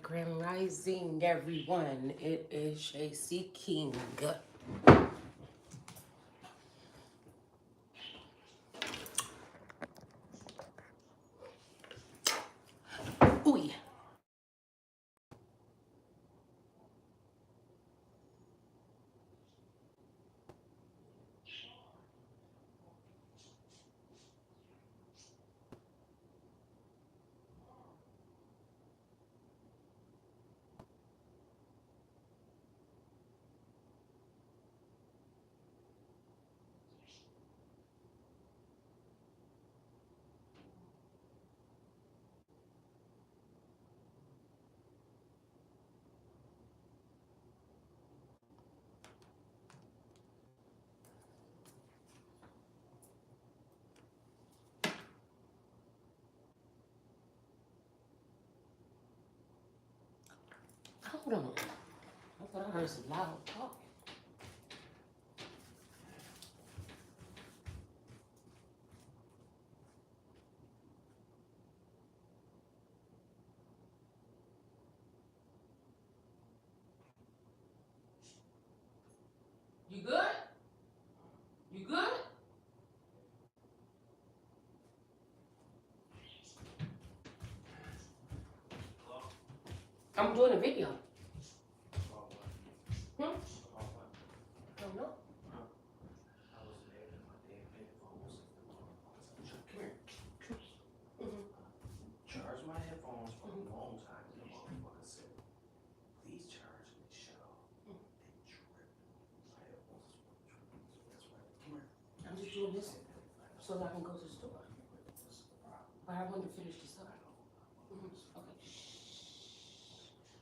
Grand Rising, everyone. It is JC King. Ooh. Hold on. I thought I heard some loud talking. You good? You good? I'm doing a video. Hmm? I don't know. Mhm. Charge my headphones for a long time. The motherfucker said, please charge and shut off. They trip. My headphones is tripping. So that's why. Come here. I'm just doing this so that I can go to the store. But I want to finish this up. Mhm. Okay.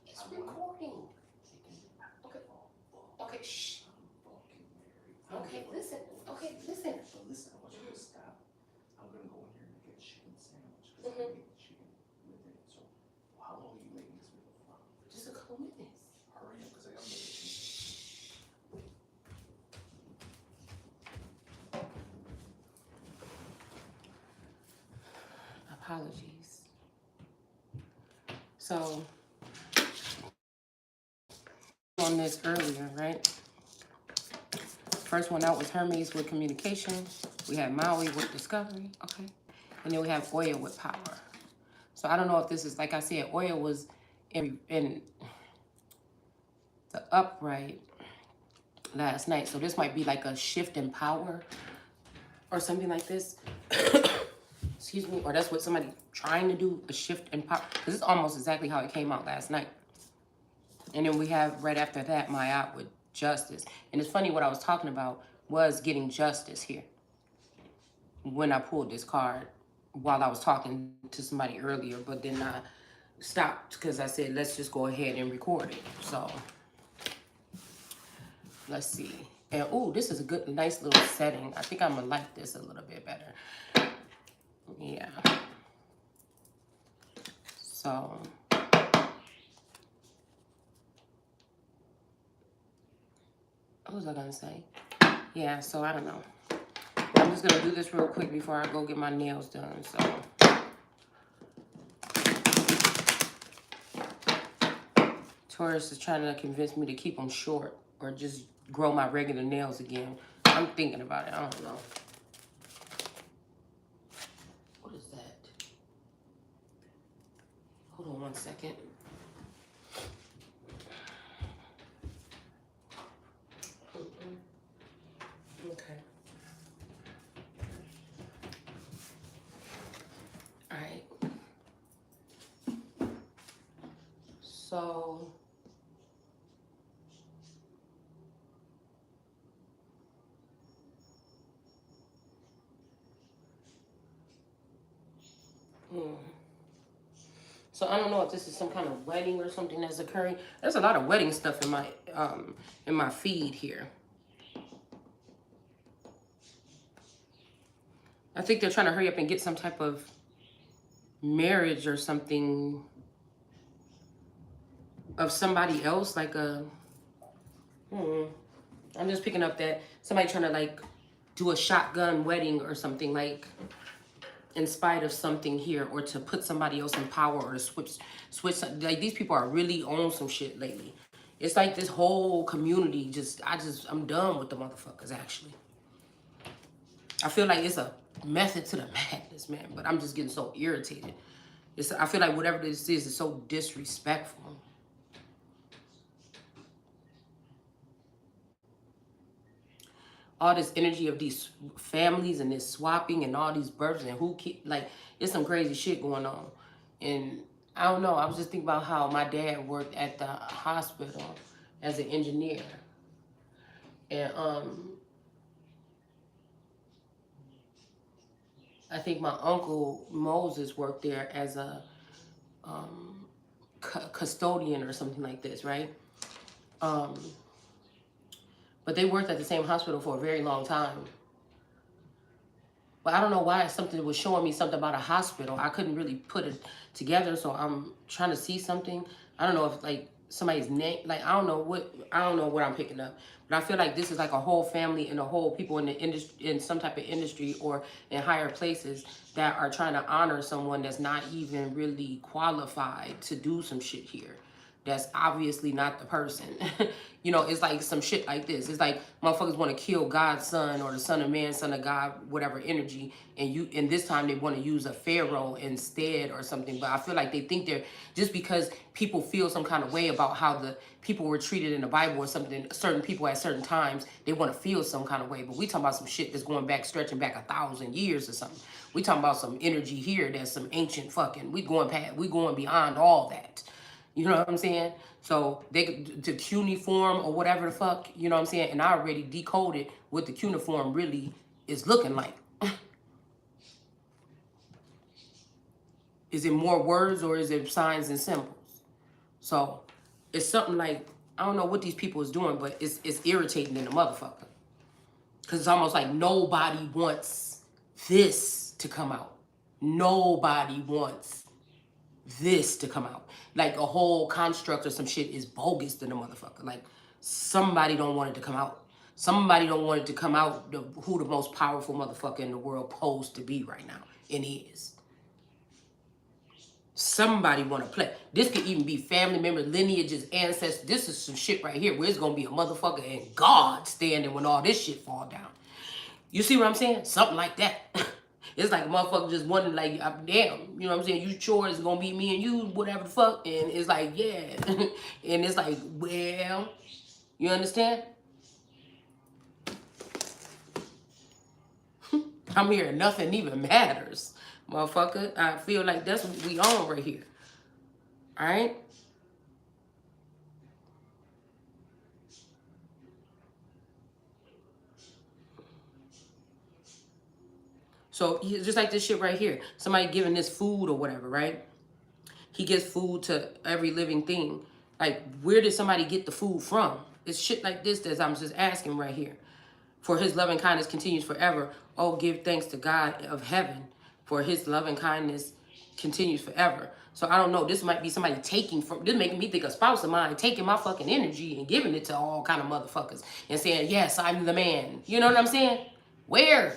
It's recording. Okay. Okay. Shh. Okay. Listen. Okay. Listen. But listen, I want you to stop. I'm gonna go in here and make a chicken sandwich because I made the chicken with it. So how long are you making this video for? Just a couple minutes. Hurry up because I gotta make a chicken. Apologies. So, on this earlier, right? First one out was Hermes with communication. We had Maui with discovery, okay? And then we have Oya with power. So I don't know if this is, like I said, Oya was in the upright last night. So this might be like a shift in power or something like this. Excuse me. Or that's what somebody trying to do, a shift in power. Because it's almost exactly how it came out last night. And then we have right after that, Mayat with justice. And it's funny, what I was talking about was getting justice here when I pulled this card while I was talking to somebody earlier, but then I stopped because I said, let's just go ahead and record it. So let's see. And oh, this is a good, nice little setting. I think I'm gonna like this a little bit better. Yeah. So what was I gonna say? Yeah, so I don't know. I'm just gonna do this real quick before I go get my nails done. So Taurus is trying to convince me to keep them short or just grow my regular nails again. I'm thinking about it. I don't know. What is that? Hold on one second. Okay. All right. So So I don't know if this is some kind of wedding or something that's occurring. There's a lot of wedding stuff in my feed here. I think they're trying to hurry up and get some type of marriage or something of somebody else, like a I'm just picking up that somebody trying to like do a shotgun wedding or something, like in spite of something here, or to put somebody else in power, or to switch. Like, these people are really on some shit lately. It's like this whole community I'm done with the motherfuckers, actually. I feel like it's a method to the madness, man, but I'm just getting so irritated. I feel like whatever this is so disrespectful. All this energy of these families and this swapping and all these births and like, it's some crazy shit going on. And I don't know, I was just thinking about how my dad worked at the hospital as an engineer. And I think my uncle Moses worked there as a custodian or something like this, right? But they worked at the same hospital for a very long time. But I don't know why something was showing me something about a hospital. I couldn't really put it together, so I'm trying to see something. I don't know if like somebody's name, like I don't know what I'm picking up. But I feel like this is like a whole family and a whole people in the industry, in some type of industry or in higher places, that are trying to honor someone that's not even really qualified to do some shit here. That's obviously not the person. You know, it's like some shit like this. It's like motherfuckers want to kill God's son, or the son of man, son of God, whatever energy, and this time they want to use a pharaoh instead or something. But I feel like they think they're, just because people feel some kind of way about how the people were treated in the Bible or something, certain people at certain times, they want to feel some kind of way. But we talking about some shit that's going back, stretching back 1,000 years or something. We talking about some energy here that's some ancient fucking, we going beyond all that. You know what I'm saying? So the cuneiform or whatever the fuck, you know what I'm saying? And I already decoded what the cuneiform really is looking like. Is it more words or is it signs and symbols? So it's something like, I don't know what these people is doing, but it's irritating in the motherfucker. Because it's almost like nobody wants this to come out. Nobody wants this to come out. Like a whole construct or some shit is bogus to the motherfucker. Like somebody don't want it to come out. Somebody don't want it to come out who the most powerful motherfucker in the world posed to be right now. And he is. Somebody want to play. This could even be family members, lineages, ancestors. This is some shit right here where it's going to be a motherfucker and God standing when all this shit fall down. You see what I'm saying? Something like that. It's like a motherfucker just wondering, like, damn, you know what I'm saying? You sure it's gonna be me and you, whatever the fuck? And it's like, yeah. And it's like, well, you understand? I'm here, nothing even matters, motherfucker. I feel like that's what we on right here. All right? So just like this shit right here. Somebody giving this food or whatever, right? He gives food to every living thing. Like, where did somebody get the food from? It's shit like this that I'm just asking right here. For his loving kindness continues forever. Oh, give thanks to God of heaven, for his loving kindness continues forever. So I don't know. This might be somebody taking from, this making me think a spouse of mine taking my fucking energy and giving it to all kind of motherfuckers and saying, yes, I'm the man. You know what I'm saying? Where?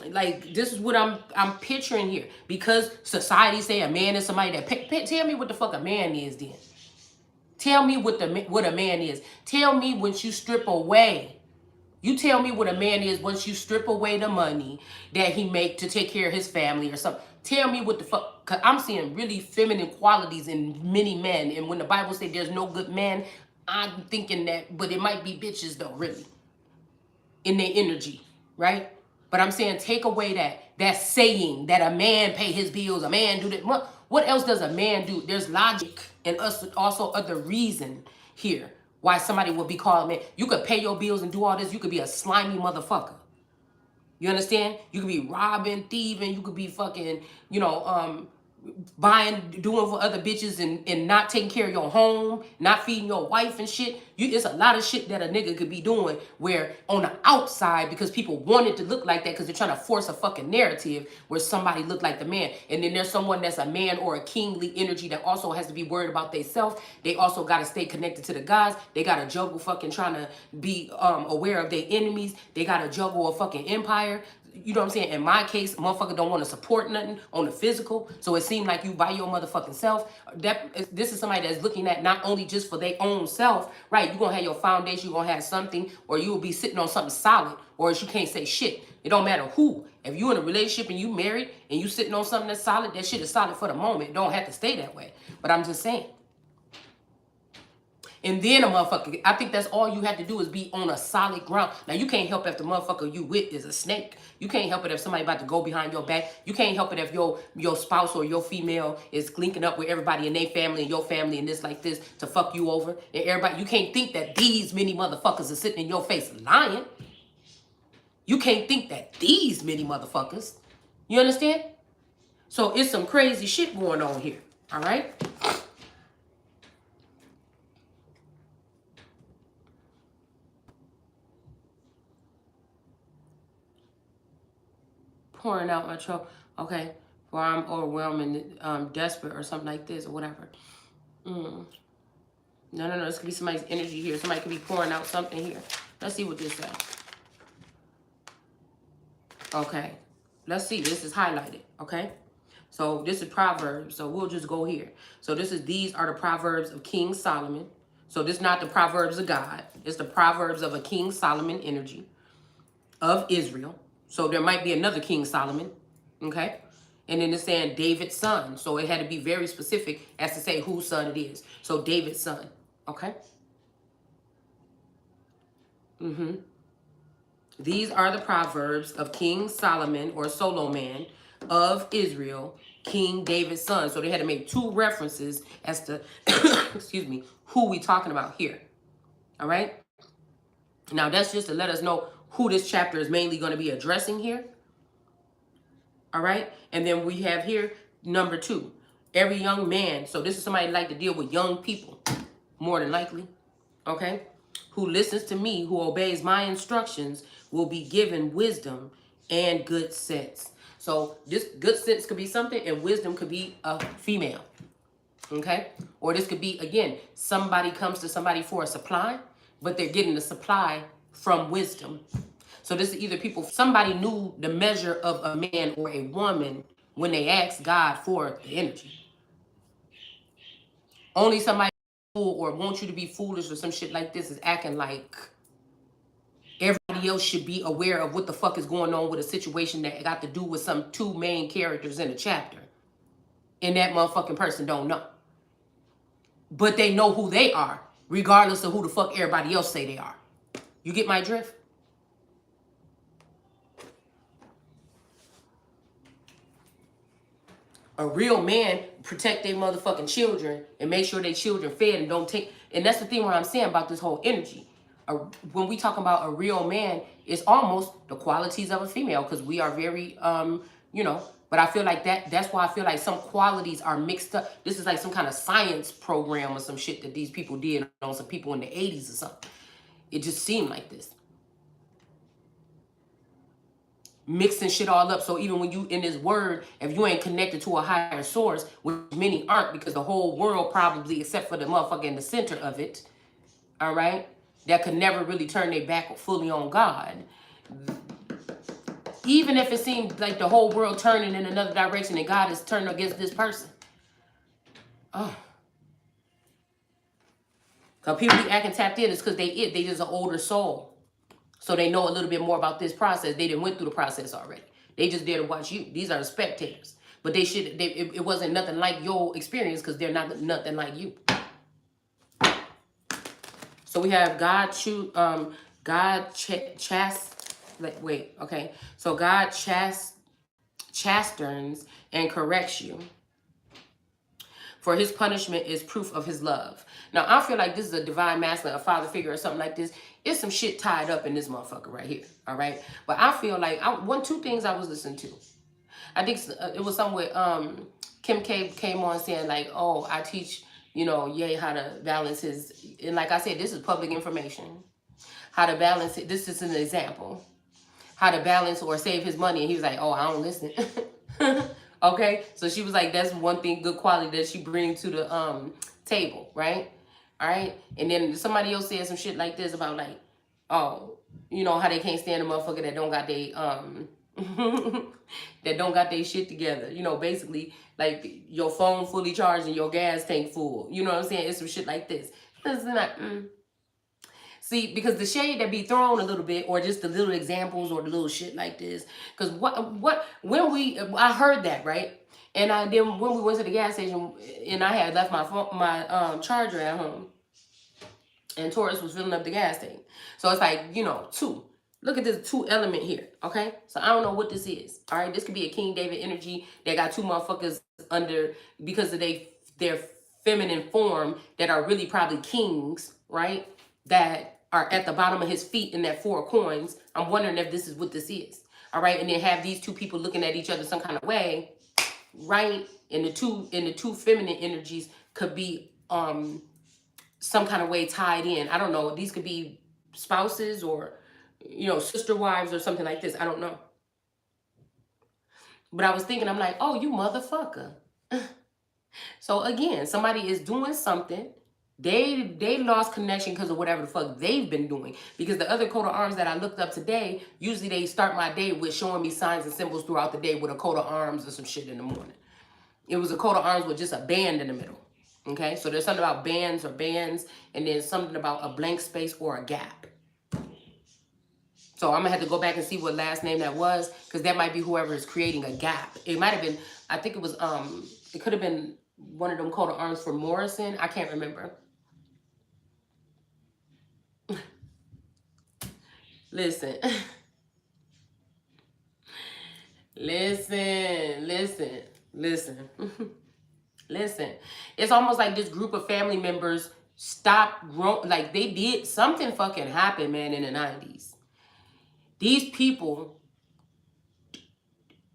Like, this is what I'm picturing here. Because society say a man is somebody that tell me what the fuck a man is then. Tell me what a man is. Tell me once you strip away. You tell me what a man is once you strip away the money that he make to take care of his family or something. Tell me what the fuck, because I'm seeing really feminine qualities in many men. And when the Bible says there's no good man, I'm thinking that, but it might be bitches though, really. In their energy, right? But I'm saying take away that saying that a man pay his bills, a man do that. What else does a man do? There's logic and also other reason here why somebody would be called a man. You could pay your bills and do all this. You could be a slimy motherfucker. You understand? You could be robbing, thieving. You could be fucking, buying, doing for other bitches and not taking care of your home, not feeding your wife and shit. It's a lot of shit that a nigga could be doing where on the outside, because people want it to look like that because they're trying to force a fucking narrative where somebody look like the man. And then there's someone that's a man or a kingly energy that also has to be worried about themselves. They also got to stay connected to the gods. They got to juggle fucking trying to be aware of their enemies. They got to juggle a fucking empire. you know what I'm saying? In my case, motherfucker don't want to support nothing on the physical. So it seemed like you by your motherfucking self. This is somebody that's looking at not only just for their own self, right? You're going to have your foundation, you're going to have something, or you will be sitting on something solid, or else you can't say shit. It don't matter who. If you in a relationship and you married and you sitting on something that's solid, that shit is solid for the moment. It don't have to stay that way. But I'm just saying. And then a motherfucker, I think that's all you have to do is be on a solid ground. Now, you can't help if the motherfucker you with is a snake. You can't help it if somebody about to go behind your back. You can't help it if your spouse or your female is linking up with everybody in their family and your family and this like this to fuck you over. And everybody, you can't think that these many motherfuckers are sitting in your face lying. You can't think that these many motherfuckers. You understand? So it's some crazy shit going on here. All right? Pouring out my trouble. Okay. Or I'm overwhelmed and desperate or something like this or whatever. No. This could be somebody's energy here. Somebody could be pouring out something here. Let's see what this says. Okay. Let's see. This is highlighted. Okay. So this is Proverbs. So we'll just go here. So these are the Proverbs of King Solomon. So this is not the Proverbs of God. It's the Proverbs of a King Solomon energy of Israel. So there might be another King Solomon. Okay. And then it's saying David's son. So it had to be very specific as to say whose son it is. So David's son. Okay. These are the Proverbs of King Solomon or Solomon of Israel, King David's son. So they had to make two references as to, excuse me, who we talking about here. All right. Now that's just to let us know who this chapter is mainly going to be addressing here. All right. And then we have here number 2, every young man. So this is somebody like to deal with young people, more than likely. Okay. Who listens to me, who obeys my instructions, will be given wisdom and good sense. So this good sense could be something and wisdom could be a female. Okay. Or this could be, again, somebody comes to somebody for a supply, but they're getting the supply from wisdom. So this is either somebody knew the measure of a man or a woman when they asked God for the energy. Only somebody fool or want you to be foolish or some shit like this is acting like everybody else should be aware of what the fuck is going on with a situation that got to do with some 2 main characters in a chapter. And that motherfucking person don't know. But they know who they are, regardless of who the fuck everybody else say they are. You get my drift? A real man protect their motherfucking children and make sure their children fed and don't take. And that's the thing what I'm saying about this whole energy. When we talk about a real man, it's almost the qualities of a female because we are very, but I feel like that's why I feel like some qualities are mixed up. This is like some kind of science program or some shit that these people did on some people in the 80s or something. It just seemed like this. Mixing shit all up. So even when you in this word, if you ain't connected to a higher source, which many aren't because the whole world probably, except for the motherfucker in the center of it, all right, that could never really turn their back fully on God. Even if it seemed like the whole world turning in another direction and God is turning against this person. Oh. Because people be acting tapped in, it's because they just an older soul. So they know a little bit more about this process. They didn't went through the process already. They just there to watch you. These are the spectators. But it wasn't nothing like your experience because they're not nothing like you. So we have God So God chasterns and corrects you. For his punishment is proof of his love. Now, I feel like this is a divine masculine, a father figure or something like this. It's some shit tied up in this motherfucker right here, all right? But I feel like, two things I was listening to. I think it was somewhere, Kim K came on saying like, oh, I teach, Ye how to balance his, and like I said, this is public information. How to balance it, this is an example. How to balance or save his money. And he was like, oh, I don't listen. Okay, so she was like, that's one thing, good quality that she brings to the table, right? All right, and then somebody else said some shit like this about like, oh, how they can't stand a motherfucker that don't got they that don't got their shit together. You know, basically, like your phone fully charged and your gas tank full. You know what I'm saying? It's some shit like this. It's not. See, because the shade that be thrown a little bit, or just the little examples, or the little shit like this. Because I heard that, right? And then when we went to the gas station, and I had left my charger at home, and Taurus was filling up the gas tank. So it's like, two. Look at this two element here, okay? So I don't know what this is, all right? This could be a King David energy that got two motherfuckers under because of their feminine form that are really probably kings, right? That are at the bottom of his feet in that 4 coins. I'm wondering if this is what this is, all right? And then have these two people looking at each other some kind of way, right? And the two feminine energies could be some kind of way tied in. I don't know. These could be spouses or sister wives or something like this. I don't know. But I was thinking, I'm like, oh, you motherfucker. So again, somebody is doing something. They lost connection because of whatever the fuck they've been doing. Because the other coat of arms that I looked up today, usually they start my day with showing me signs and symbols throughout the day with a coat of arms or some shit in the morning. It was a coat of arms with just a band in the middle. Okay, so there's something about bands or bands, and then something about a blank space or a gap. So I'm gonna have to go back and see what last name that was, because that might be whoever is creating a gap. It might have been, I think it was, it could have been one of them coat of arms for Morrison. I can't remember. Listen. Listen. Listen. It's almost like this group of family members stopped growing. Like they did something fucking happen, man, in the 90s. These people,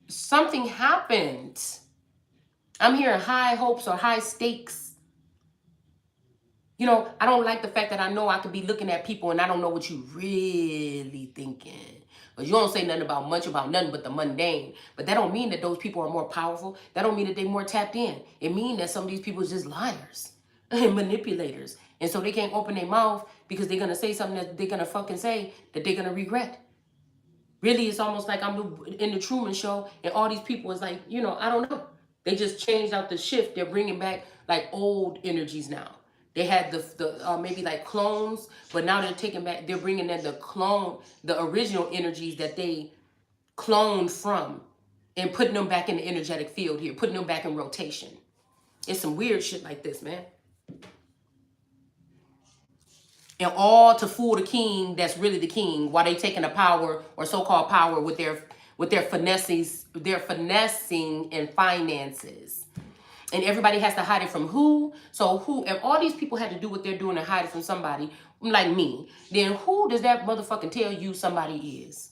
something happened. I'm hearing high hopes or high stakes. I don't like the fact that I know I could be looking at people and I don't know what you really thinking. But you don't say nothing about much about nothing but the mundane. But that don't mean that those people are more powerful. That don't mean that they're more tapped in. It means that some of these people are just liars and manipulators. And so they can't open their mouth because they're going to say something that they're going to fucking say that they're going to regret. Really, it's almost like I'm in the Truman Show and all these people is like, I don't know. They just changed out the shift. They're bringing back like old energies now. They had the maybe like clones, but now they're bringing in the original energies that they cloned from and putting them back in the energetic field here, putting them back in rotation. It's some weird shit like this, man. And all to fool the king that's really the king while they taking the power or so-called power with their finessing and finances. And everybody has to hide it from who? So if all these people had to do what they're doing and hide it from somebody like me, then who does that motherfucking tell you somebody is?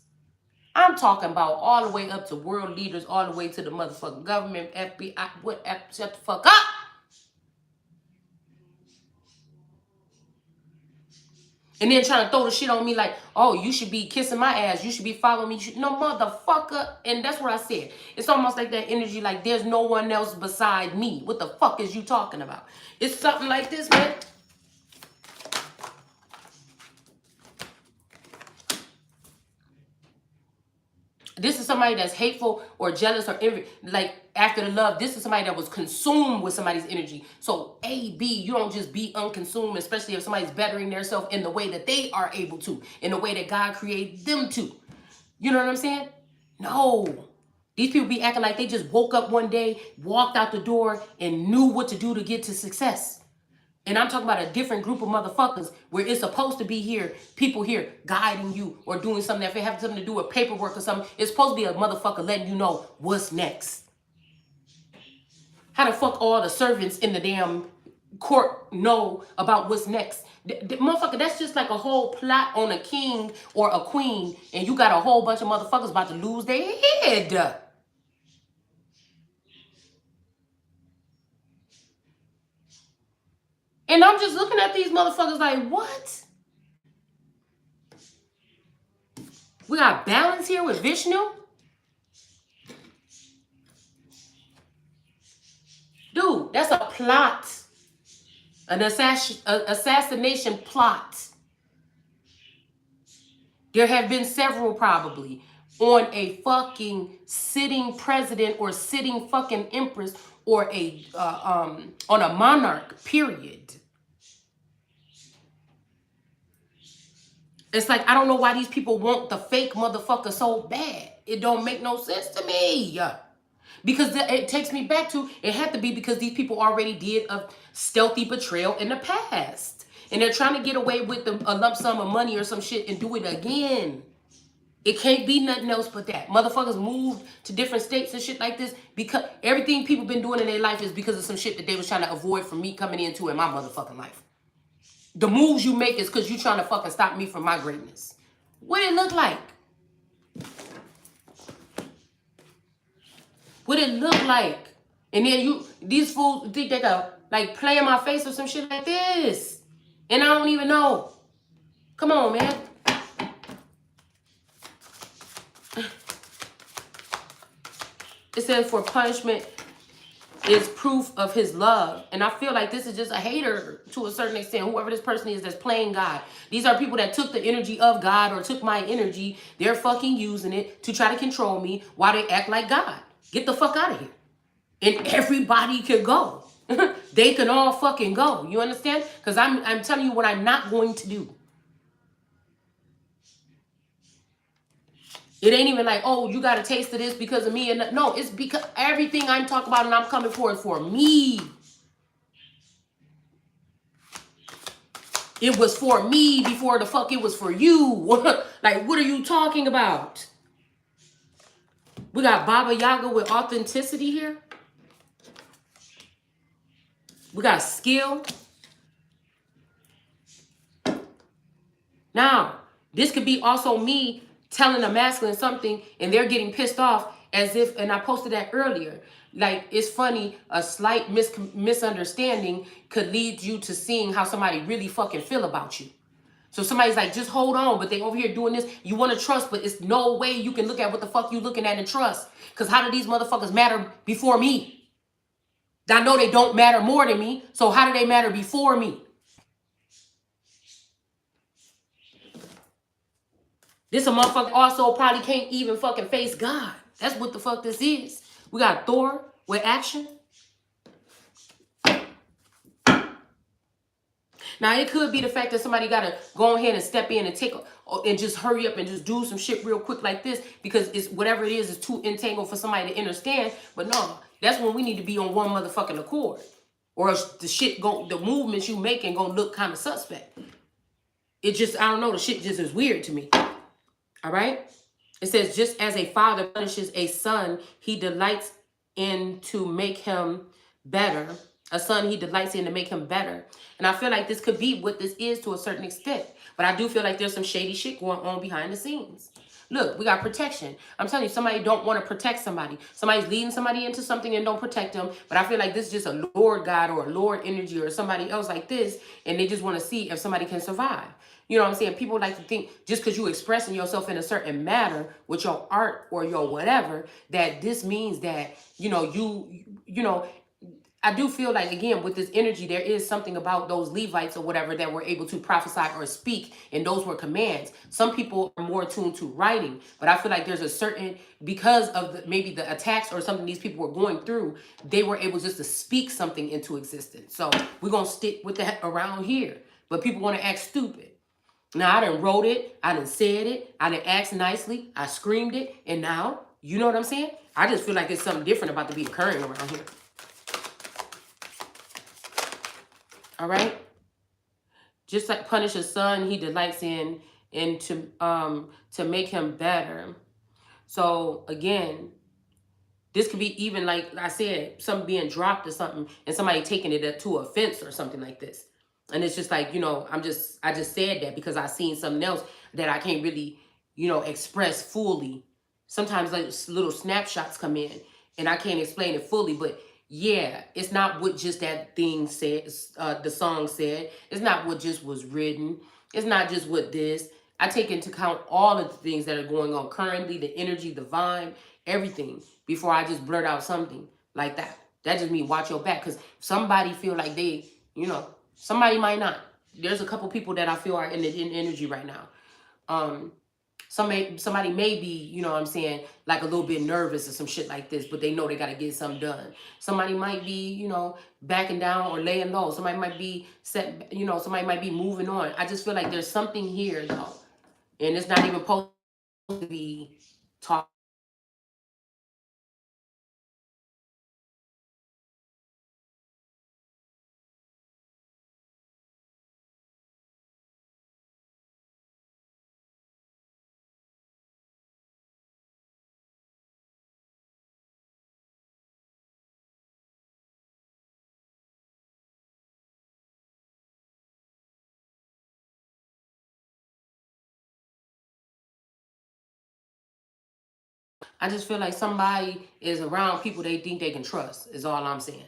I'm talking about all the way up to world leaders, all the way to the motherfucking government, FBI, shut the fuck up! And then trying to throw the shit on me like, oh, you should be kissing my ass. You should be following me. No, motherfucker. And that's what I said. It's almost like that energy like there's no one else beside me. What the fuck is you talking about? It's something like this, man. This is somebody that's hateful or jealous or envy. Like after the love, this is somebody that was consumed with somebody's energy. So A, B, you don't just be unconsumed, especially if somebody's bettering themselves in the way that they are able to, in the way that God created them to. You know what I'm saying? No. These people be acting like they just woke up one day, walked out the door, and knew what to do to get to success. And I'm talking about a different group of motherfuckers where it's supposed to be people here guiding you or doing something. If it has something to do with paperwork or something, it's supposed to be a motherfucker letting you know what's next. How the fuck all the servants in the damn court know about what's next? Motherfucker, that's just like a whole plot on a king or a queen, and you got a whole bunch of motherfuckers about to lose their head. And I'm just looking at these motherfuckers like, what? We got balance here with Vishnu? Dude, that's a plot. An assassination plot. There have been several probably. on a fucking sitting president or sitting fucking empress or a on a monarch, period. It's like, I don't know why these people want the fake motherfucker so bad. It don't make no sense to me. Because it takes me back to, it had to be because these people already did a stealthy betrayal in the past. And they're trying to get away with a lump sum of money or some shit and do it again. It can't be nothing else but that. Motherfuckers moved to different states and shit like this because everything people been doing in their life is because of some shit that they was trying to avoid from me coming into in my motherfucking life. The moves you make is because you trying to fucking stop me from my greatness. What it look like? What it look like? And then these fools think they can like play in my face or some shit like this. And I don't even know. Come on, man. It says for punishment is proof of his love. And I feel like this is just a hater to a certain extent. Whoever this person is that's playing God. These are people that took the energy of God or took my energy. They're fucking using it to try to control me while they act like God. Get the fuck out of here. And everybody can go. They can all fucking go. You understand? Because I'm telling you what I'm not going to do. It ain't even like, oh, you got a taste of this because of me. And no, it's because everything I'm talking about and I'm coming for is for me. It was for me before the fuck it was for you. Like, what are you talking about? We got Baba Yaga with authenticity here. We got skill. Now, this could be also me telling a masculine something and they're getting pissed off as if, and I posted that earlier, like, it's funny, a slight misunderstanding could lead you to seeing how somebody really fucking feel about you. So somebody's like, just hold on, but they over here doing this. You want to trust, but it's no way you can look at what the fuck you looking at and trust. Because how do these motherfuckers matter before me? I know they don't matter more than me, so how do they matter before me? This a motherfucker also probably can't even fucking face God. That's what the fuck this is. We got Thor with action. Now, it could be the fact that somebody got to go ahead and step in and take and just hurry up and just do some shit real quick like this because it's whatever it is too entangled for somebody to understand. But no, that's when we need to be on one motherfucking accord. Or else the movements you making gonna look kind of suspect. It just, I don't know, the shit just is weird to me. All right? It says, just as a father punishes a son, he delights in to make him better. A son he delights in to make him better. And I feel like this could be what this is to a certain extent. But I do feel like there's some shady shit going on behind the scenes. Look, we got protection. I'm telling you, somebody don't want to protect somebody. Somebody's leading somebody into something and don't protect them. But I feel like this is just a Lord God or a Lord energy or somebody else like this. And they just want to see if somebody can survive. You know what I'm saying? People like to think just because you expressing yourself in a certain manner with your art or your whatever, that this means that, you know, I do feel like, again, with this energy, there is something about those Levites or whatever that were able to prophesy or speak, and those were commands. Some people are more attuned to writing, but I feel like there's a certain, because of maybe the attacks or something these people were going through, they were able just to speak something into existence. So we're going to stick with that around here, but people want to act stupid. Now, I done wrote it, I done said it, I done asked nicely, I screamed it, and now, you know what I'm saying? I just feel like there's something different about to be occurring around here. All right? Just like punish a son he delights in and to make him better. So, again, this could be even like I said, something being dropped or something, and somebody taking it to offense or something like this. And it's just like, you know, I just said that because I seen something else that I can't really, you know, express fully. Sometimes like little snapshots come in and I can't explain it fully, but yeah, it's not what just that thing said, the song said. It's not what just was written. It's not just what this. I take into account all of the things that are going on currently, the energy, the vibe, everything, before I just blurt out something like that. That just means watch your back, because somebody feel like they, you know, somebody might not. There's a couple people that I feel are in energy right now. Somebody may be, you know what I'm saying, like a little bit nervous or some shit like this, but they know they got to get something done. Somebody might be, you know, backing down or laying low. Somebody might be somebody might be moving on. I just feel like there's something here though. And it's not even supposed to be talk. I just feel like somebody is around people they think they can trust, is all I'm saying.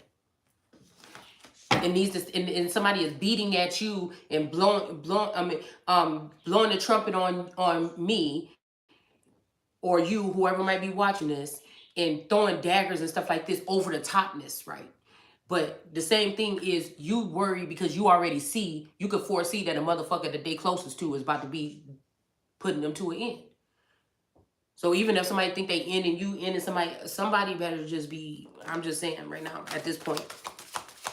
It needs to, and somebody is beating at you and blowing the trumpet on me or you, whoever might be watching this, and throwing daggers and stuff like this over the topness, right? But the same thing is you worry because you already see, you could foresee that a motherfucker that they closest to is about to be putting them to an end. So even if somebody think they in and you in and somebody better just be, I'm just saying right now at this point,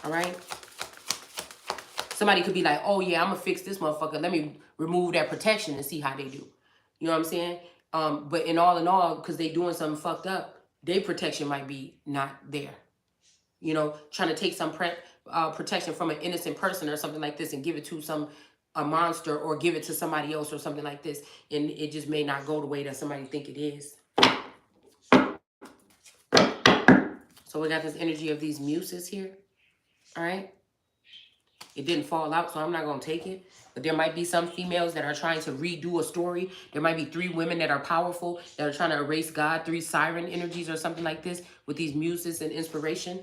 all right? Somebody could be like, oh yeah, I'm gonna fix this motherfucker. Let me remove that protection and see how they do. You know what I'm saying? But in all, because they doing something fucked up, their protection might be not there. You know, trying to take some protection from an innocent person or something like this and give it to a monster or give it to somebody else or something like this, and it just may not go the way that somebody think it is. So we got this energy of these muses here. All right. It didn't fall out, so I'm not going to take it. But there might be some females that are trying to redo a story. There might be 3 women that are powerful, that are trying to erase God, 3 siren energies or something like this with these muses and inspiration.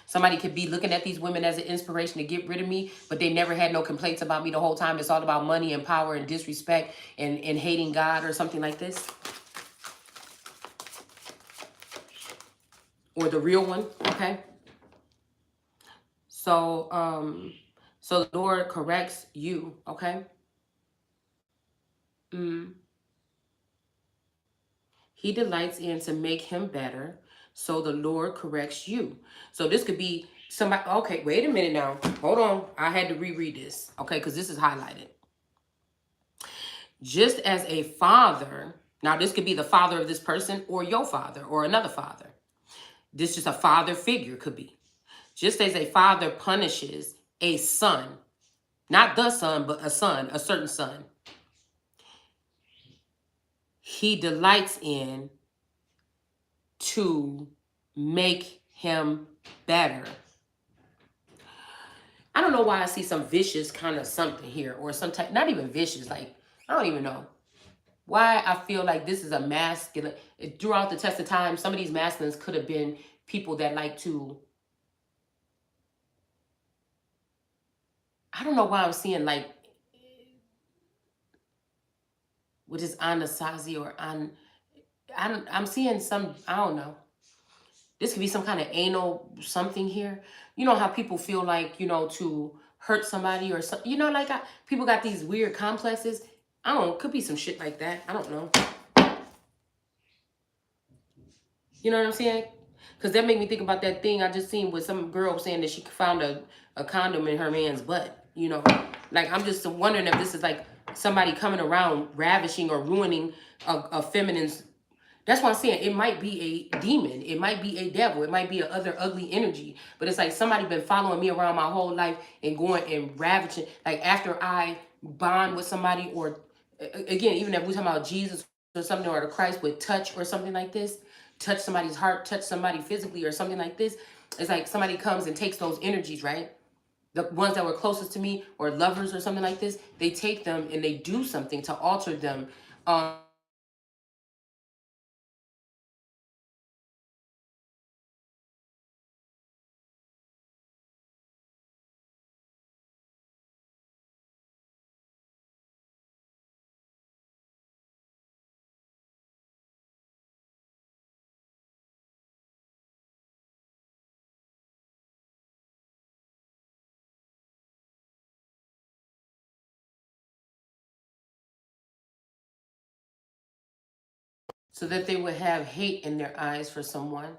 Somebody could be looking at these women as an inspiration to get rid of me, but they never had no complaints about me the whole time. It's all about money and power and disrespect and hating God or something like this. Or the real one, okay? So the Lord corrects you, okay? He delights in to make him better. So the Lord corrects you. So this could be somebody. Okay, wait a minute now. Hold on. I had to reread this. Okay, because this is highlighted. Just as a father, now this could be the father of this person or your father or another father. This is just a father figure, could be. Just as a father punishes a son, not the son, but a son, a certain son, he delights in to make him better. I don't know why I see some vicious kind of something here or some type, not even vicious, like, I don't even know. Why I feel like this is a masculine. Throughout the test of time, some of these masculines could have been people that like to, I don't know why I'm seeing like, what is Anasazi or I'm seeing some, I don't know. This could be some kind of anal something here. You know how people feel like, you know, to hurt somebody or something. You know, like people got these weird complexes. I don't know. Could be some shit like that. I don't know. You know what I'm saying? Because that made me think about that thing I just seen with some girl saying that she found a condom in her man's butt. You know, like I'm just wondering if this is like somebody coming around ravishing or ruining a feminine's. That's why I'm saying it might be a demon. It might be a devil. It might be a other ugly energy. But it's like somebody been following me around my whole life and going and ravaging. Like after I bond with somebody or, again, even if we're talking about Jesus or something or the Christ with touch or something like this, touch somebody's heart, touch somebody physically or something like this. It's like somebody comes and takes those energies, right? The ones that were closest to me or lovers or something like this, they take them and they do something to alter them. so that they would have hate in their eyes for someone.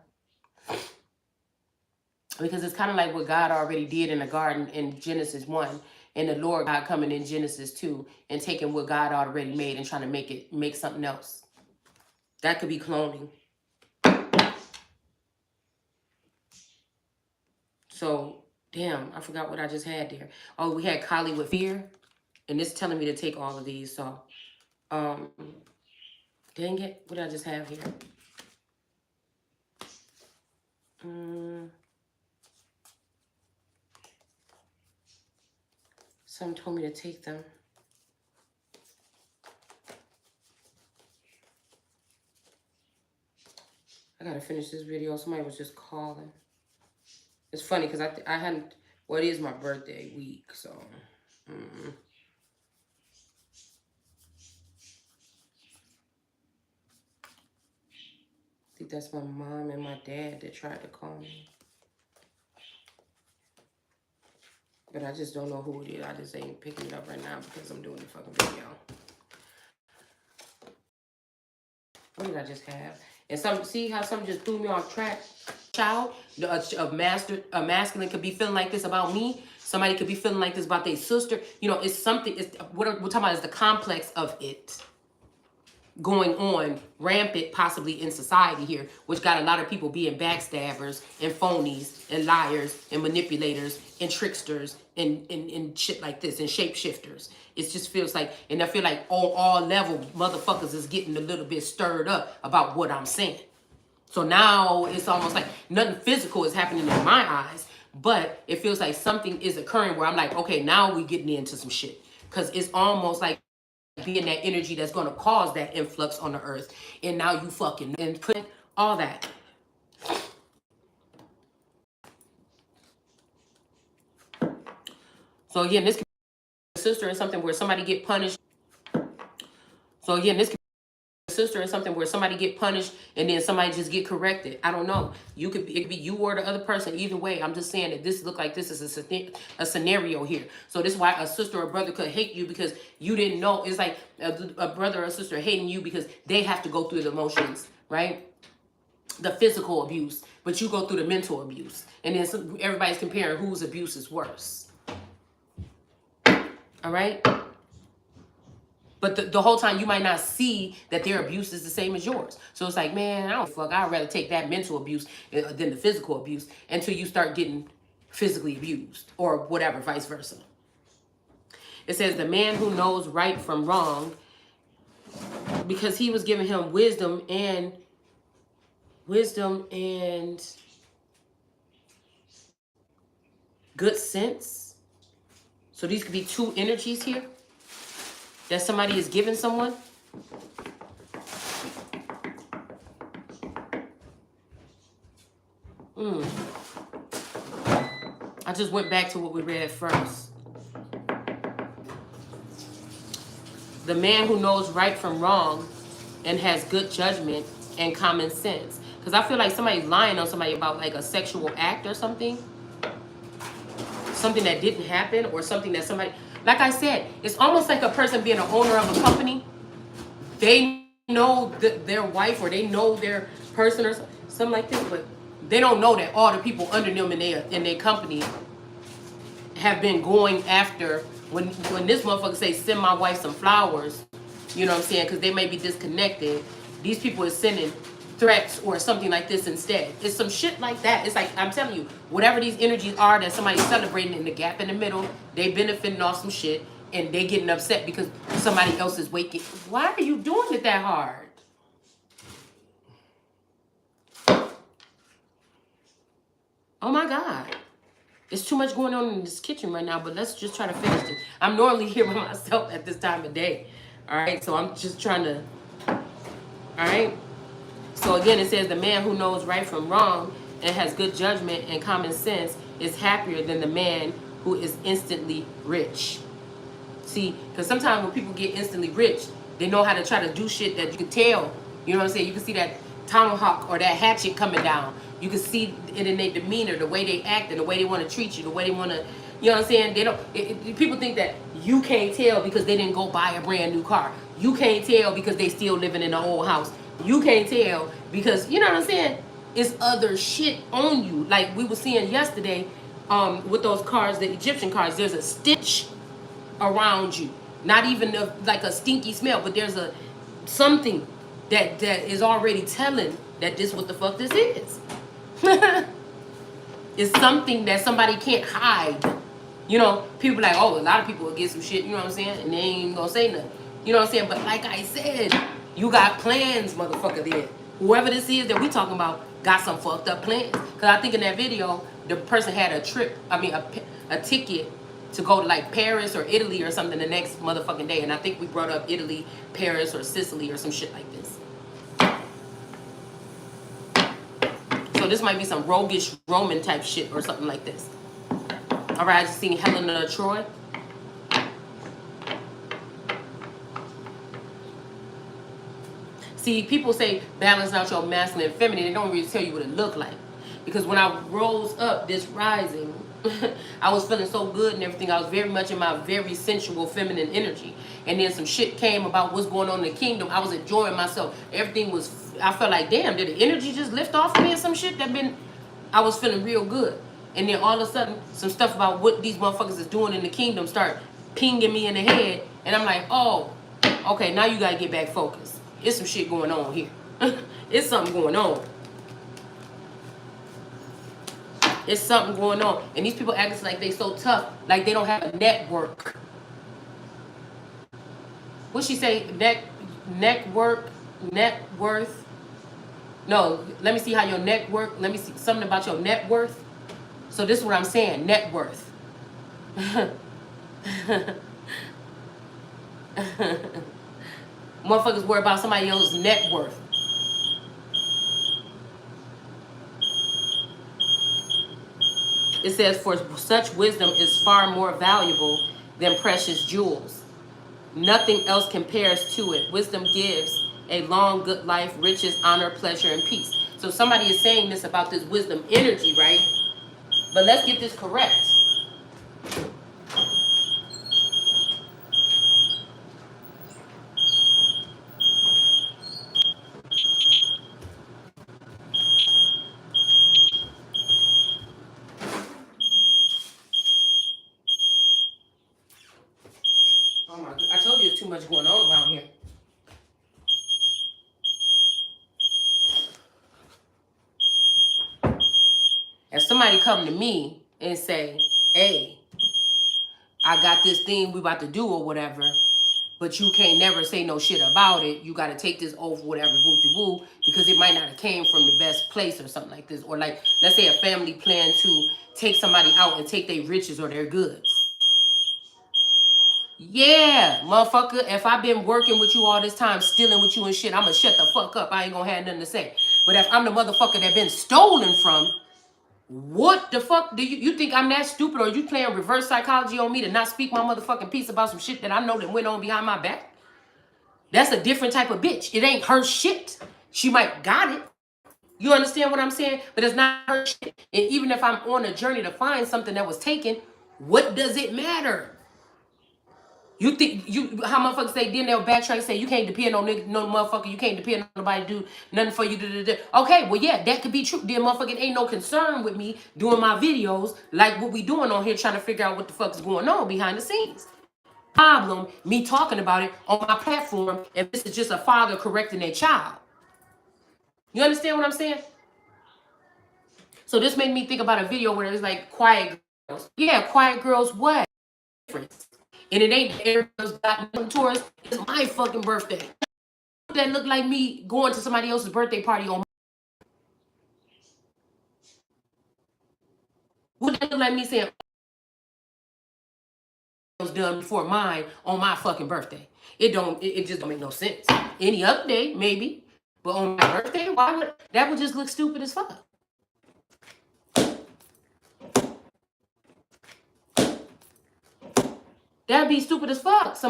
Because it's kind of like what God already did in the garden in Genesis 1, and the Lord God coming in Genesis 2 and taking what God already made and trying to make something else. That could be cloning. So, damn, I forgot what I just had there. Oh, we had Kali with fear, and it's telling me to take all of these. So, dang it, what did I just have here? Someone told me to take them. I gotta finish this video. Somebody was just calling. It's funny because I hadn't. Well, it is my birthday week, so. I think that's my mom and my dad that tried to call me. But I just don't know who it is. I just ain't picking it up right now because I'm doing the fucking video. What did I just have? And some, see how something just threw me off track? Child, a masculine could be feeling like this about me. Somebody could be feeling like this about their sister. You know, it's something. It's what we're talking about is the complex of it going on rampant possibly in society here, which got a lot of people being backstabbers and phonies and liars and manipulators and tricksters and shit like this and shapeshifters. It just feels like, and I feel like all level motherfuckers is getting a little bit stirred up about what I'm saying. So now it's almost like nothing physical is happening in my eyes, but it feels like something is occurring where I'm like, okay, now we getting into some shit. Because it's almost like being that energy that's going to cause that influx on the earth. And now you fucking and put all that. So again, this could be a sister and something where somebody get punished. So again, this could be a sister and something where somebody get punished and then somebody just get corrected. I don't know. It could be you or the other person. Either way, I'm just saying that this look like this is a scenario here. So this is why a sister or brother could hate you because you didn't know. It's like a brother or sister hating you because they have to go through the emotions, right? The physical abuse, but you go through the mental abuse. And then everybody's comparing whose abuse is worse. All right? But the whole time you might not see that their abuse is the same as yours. So it's like, man, I don't fuck. I'd rather take that mental abuse than the physical abuse until you start getting physically abused or whatever, vice versa. It says the man who knows right from wrong, because he was giving him wisdom and good sense. So these could be two energies here that somebody is giving someone. I just went back to what we read first. The man who knows right from wrong and has good judgment and common sense. Because I feel like somebody's lying on somebody about like a sexual act or something. Something that didn't happen or something that somebody... Like I said, it's almost like a person being an owner of a company. They know their wife or they know their person or something like this, but they don't know that all the people under them in their company have been going after... When this motherfucker say, send my wife some flowers, you know what I'm saying? Because they may be disconnected. These people are sending threats or something like this instead. It's some shit like that. It's like, I'm telling you, whatever these energies are that somebody's celebrating in the gap in the middle, they benefiting off some shit and they getting upset because somebody else is waking. Why are you doing it that hard? Oh my God. There's too much going on in this kitchen right now, but let's just try to finish it. I'm normally here by myself at this time of day. All right, so I'm just trying to, all right? So again, it says the man who knows right from wrong and has good judgment and common sense is happier than the man who is instantly rich. See, because sometimes when people get instantly rich, they know how to try to do shit that you can tell. You know what I'm saying? You can see that tomahawk or that hatchet coming down. You can see it in their demeanor, the way they act and the way they want to treat you, the way they want to, you know what I'm saying? They don't. People think that you can't tell because they didn't go buy a brand new car. You can't tell because they still living in the old house. You can't tell because you know what I'm saying. It's other shit on you. Like we were seeing yesterday, with those cards, the Egyptian cards. There's a stitch around you. Not even like a stinky smell, but there's a something that is already telling that this what the fuck this is. It's something that somebody can't hide. You know, people like, oh, a lot of people will get some shit, you know what I'm saying? And they ain't even gonna say nothing. You know what I'm saying? But like I said, you got plans, motherfucker, there. Whoever this is that we talking about got some fucked up plans. Because I think in that video, the person had a trip, a ticket to go to like Paris or Italy or something the next motherfucking day. And I think we brought up Italy, Paris, or Sicily or some shit like this. So this might be some roguish Roman type shit or something like this. All right, I just seen Helena of Troy. See, people say balance out your masculine and feminine. They don't really tell you what it look like. Because when I rose up this rising, I was feeling so good and everything. I was very much in my very sensual feminine energy. And then some shit came about what's going on in the kingdom. I was enjoying myself. Everything was, I felt like, damn, did the energy just lift off of me or some shit I was feeling real good. And then all of a sudden, some stuff about what these motherfuckers is doing in the kingdom start pinging me in the head. And I'm like, oh, okay, now you gotta get back focused. It's some shit going on here. It's something going on. It's something going on. And these people acting like they so tough, like they don't have a network. What she say? Net worth. No, let me see how your net work. Let me see something about your net worth. So this is what I'm saying, net worth. Motherfuckers worry about somebody else's net worth. It says, for such wisdom is far more valuable than precious jewels. Nothing else compares to it. Wisdom gives a long, good life, riches, honor, pleasure, and peace. So somebody is saying this about this wisdom energy, right? But let's get this correct. Oh my, I told you there's too much going on around here. If somebody come to me and say, hey, I got this thing we about to do or whatever, but you can't never say no shit about it. You got to take this oath, whatever, woo-de-woo, because it might not have came from the best place or something like this. Or like, let's say a family plan to take somebody out and take their riches or their goods. Yeah, motherfucker, if I've been working with you all this time, stealing with you and shit, I'ma shut the fuck up. I ain't gonna have nothing to say. But if I'm the motherfucker that been stolen from, what the fuck do you think I'm that stupid, or you playing reverse psychology on me to not speak my motherfucking piece about some shit that I know that went on behind my back? That's a different type of bitch. It ain't her shit. She might got it. You understand what I'm saying? But it's not her shit. And even if I'm on a journey to find something that was taken, what does it matter? You think how motherfuckers say, then they'll backtrack and say you can't depend on no motherfucker, you can't depend on nobody to do nothing for you. Okay, well yeah, that could be true. Then motherfucker ain't no concern with me doing my videos like what we doing on here trying to figure out what the fuck is going on behind the scenes. Problem, me talking about it on my platform, and this is just a father correcting their child. You understand what I'm saying? So this made me think about a video where it's like quiet girls. Yeah, quiet girls what? And it ain't everybody's got nothing towards. It's my fucking birthday. That look like me going to somebody else's birthday party on. Would that look like me saying it was done before mine on my fucking birthday? It don't. It just don't make no sense. Any other day maybe, but on my birthday, why would that would just look stupid as fuck? That'd be stupid as fuck.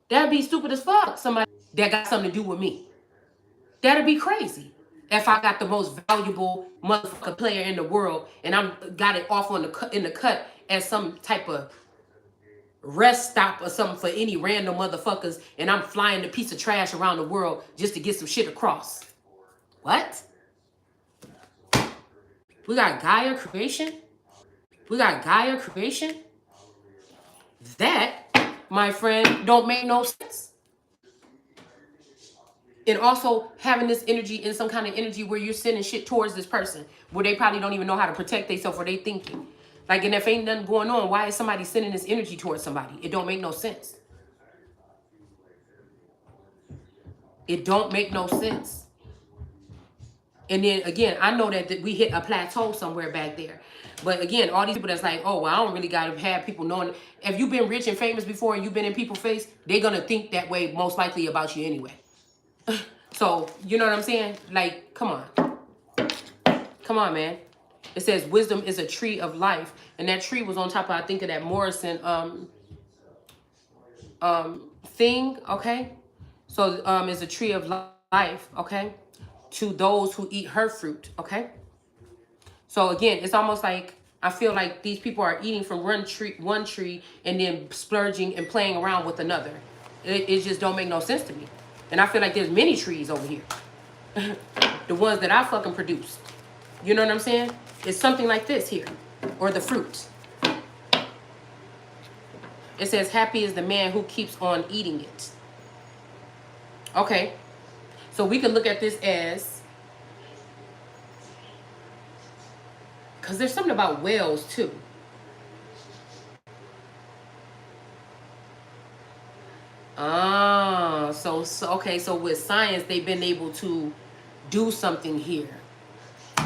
That'd be stupid as fuck. Somebody that got something to do with me. That'd be crazy. If I got the most valuable motherfucker player in the world and I'm got it off on in the cut as some type of rest stop or something for any random motherfuckers, and I'm flying a piece of trash around the world just to get some shit across. What? We got Gaia creation? We got Gaia creation? That, my friend, don't make no sense. And also having this energy in some kind of energy where you're sending shit towards this person where they probably don't even know how to protect themselves or they thinking. Like, and if ain't nothing going on, why is somebody sending this energy towards somebody? It don't make no sense. It don't make no sense. And then again, I know that we hit a plateau somewhere back there. But again, all these people that's like, oh, well, I don't really got to have people knowing. If you've been rich and famous before and you've been in people's face, they're going to think that way most likely about you anyway. So, you know what I'm saying? Like, come on. Come on, man. It says wisdom is a tree of life. And that tree was on top of, I think, of that Morrison thing, okay? So it's a tree of life, okay? To those who eat her fruit, okay? So again, it's almost like I feel like these people are eating from one tree and then splurging and playing around with another. It just don't make no sense to me. And I feel like there's many trees over here. The ones that I fucking produced. You know what I'm saying? It's something like this here. Or the fruit. It says, happy is the man who keeps on eating it. Okay. So we can look at this as, because there's something about whales too. Ah, so okay, so with science, they've been able to do something here.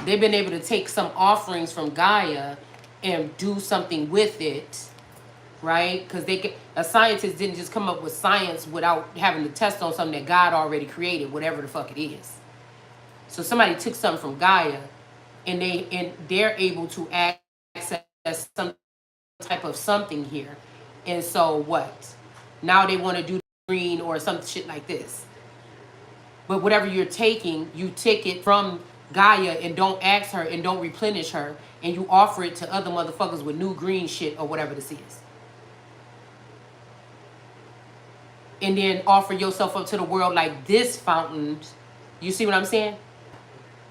They've been able to take some offerings from Gaia and do something with it, right? Because a scientist didn't just come up with science without having to test on something that God already created, whatever the fuck it is. So somebody took something from Gaia, and they're able to access some type of something here. And so what? Now they want to do green or some shit like this. But whatever you're taking, you take it from Gaia and don't ask her and don't replenish her, and you offer it to other motherfuckers with new green shit or whatever this is. And then offer yourself up to the world like this fountain. You see what I'm saying?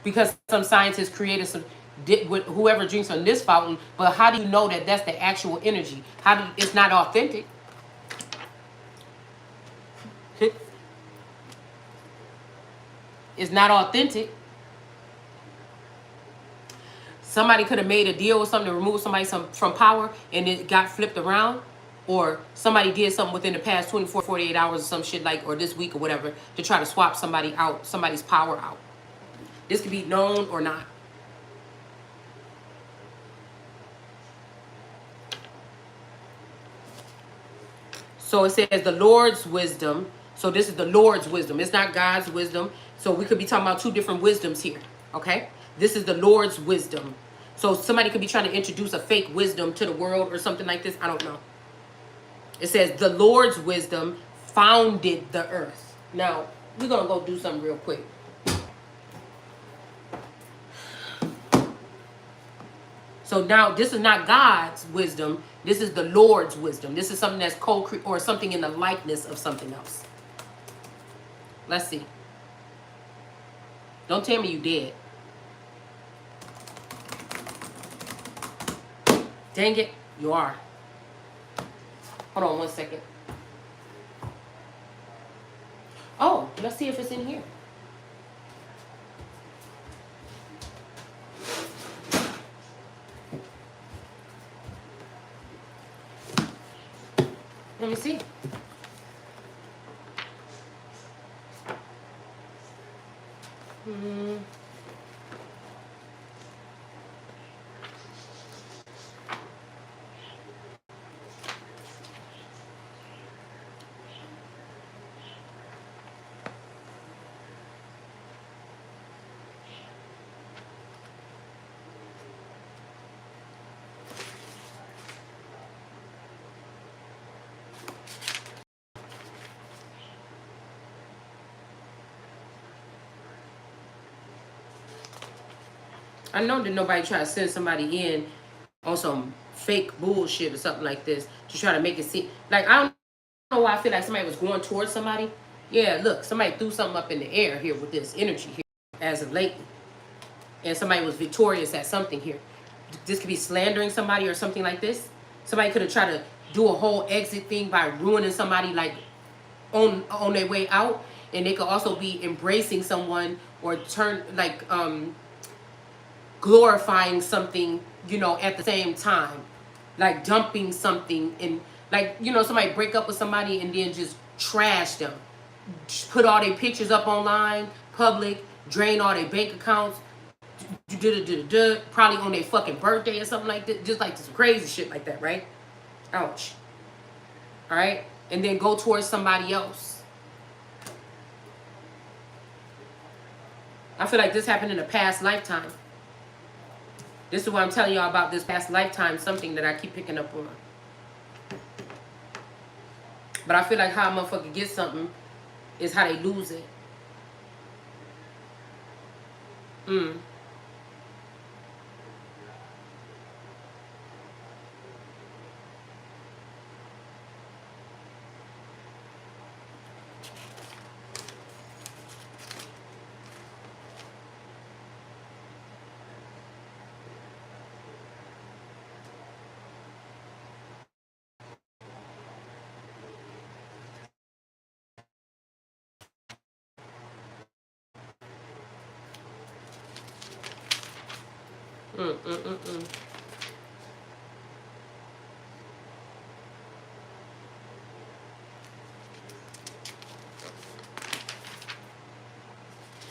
Because some scientists created some, whoever drinks from this fountain, but how do you know that that's the actual energy? It's not authentic. It's not authentic. Somebody could have made a deal with something to remove somebody from power and it got flipped around. Or somebody did something within the past 24, 48 hours or some shit like, or this week or whatever, to try to swap somebody out, somebody's power out. This could be known or not. So it says the Lord's wisdom. So this is the Lord's wisdom. It's not God's wisdom. So we could be talking about two different wisdoms here. Okay? This is the Lord's wisdom. So somebody could be trying to introduce a fake wisdom to the world or something like this. I don't know. It says the Lord's wisdom founded the earth. Now, we're going to go do something real quick. So now this is not God's wisdom. This is the Lord's wisdom. This is something that's co-created or something in the likeness of something else. Let's see. Don't tell me you did. Dang it, you are. Hold on 1 second. Oh, let's see if it's in here. Let me see. I know that nobody try to send somebody in on some fake bullshit or something like this to try to make it seem like I don't know why I feel like somebody was going towards somebody. Yeah, look, somebody threw something up in the air here with this energy here as of lately, and somebody was victorious at something here. This could be slandering somebody or something like this. Somebody could have tried to do a whole exit thing by ruining somebody like on their way out, and they could also be embracing someone or turn like glorifying something, you know, at the same time, like dumping something and like, you know, somebody break up with somebody and then just trash them, just put all their pictures up online, public, drain all their bank accounts, probably on their fucking birthday or something like that, just like this crazy shit like that, right? Ouch. All right, and then go towards somebody else. I feel like this happened in a past lifetime. This is what I'm telling y'all about this past lifetime, something that I keep picking up on. But I feel like how a motherfucker gets something is how they lose it.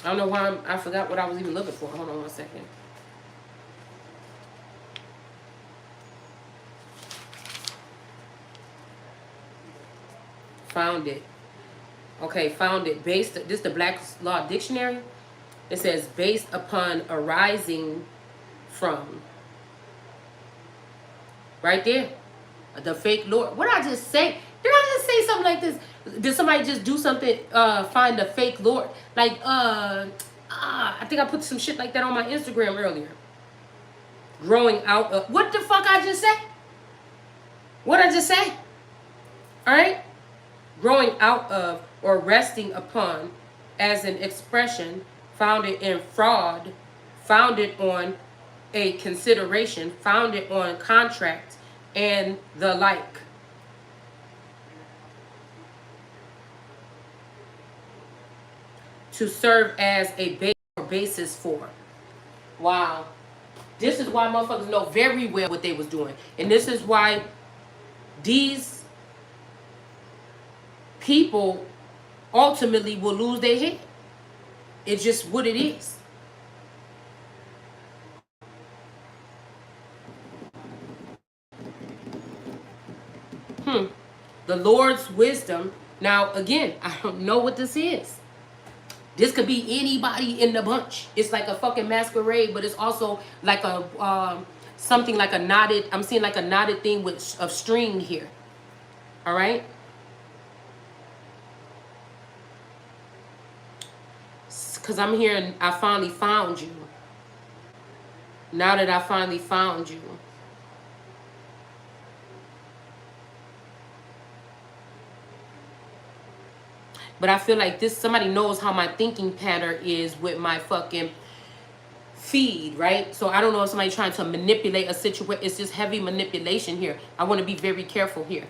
I don't know why I forgot what I was even looking for. Hold on one second. Found it. Okay, found it. Based, this is the Black's Law Dictionary. It says based upon arising from. Right there. The fake Lord. What did I just say? Did I just say something like this? Did somebody just do something, find a fake Lord? Like, I think I put some shit like that on my Instagram earlier. Growing out of, what the fuck I just said? What I just say? Alright? Growing out of or resting upon as an expression founded in fraud, founded on a consideration, founded on contract, and the like. To serve as a base or basis for. Wow. This is why motherfuckers know very well what they was doing. And this is why these people ultimately will lose their head. It's just what it is. The Lord's wisdom. Now, again, I don't know what this is. This could be anybody in the bunch. It's like a fucking masquerade, but it's also like a something like a knotted. I'm seeing like a knotted thing with of string here. All right. Because I'm hearing, I finally found you. Now that I finally found you. But I feel like this, somebody knows how my thinking pattern is with my fucking feed, right? So I don't know if somebody's trying to manipulate a situation. It's just heavy manipulation here. I want to be very careful here.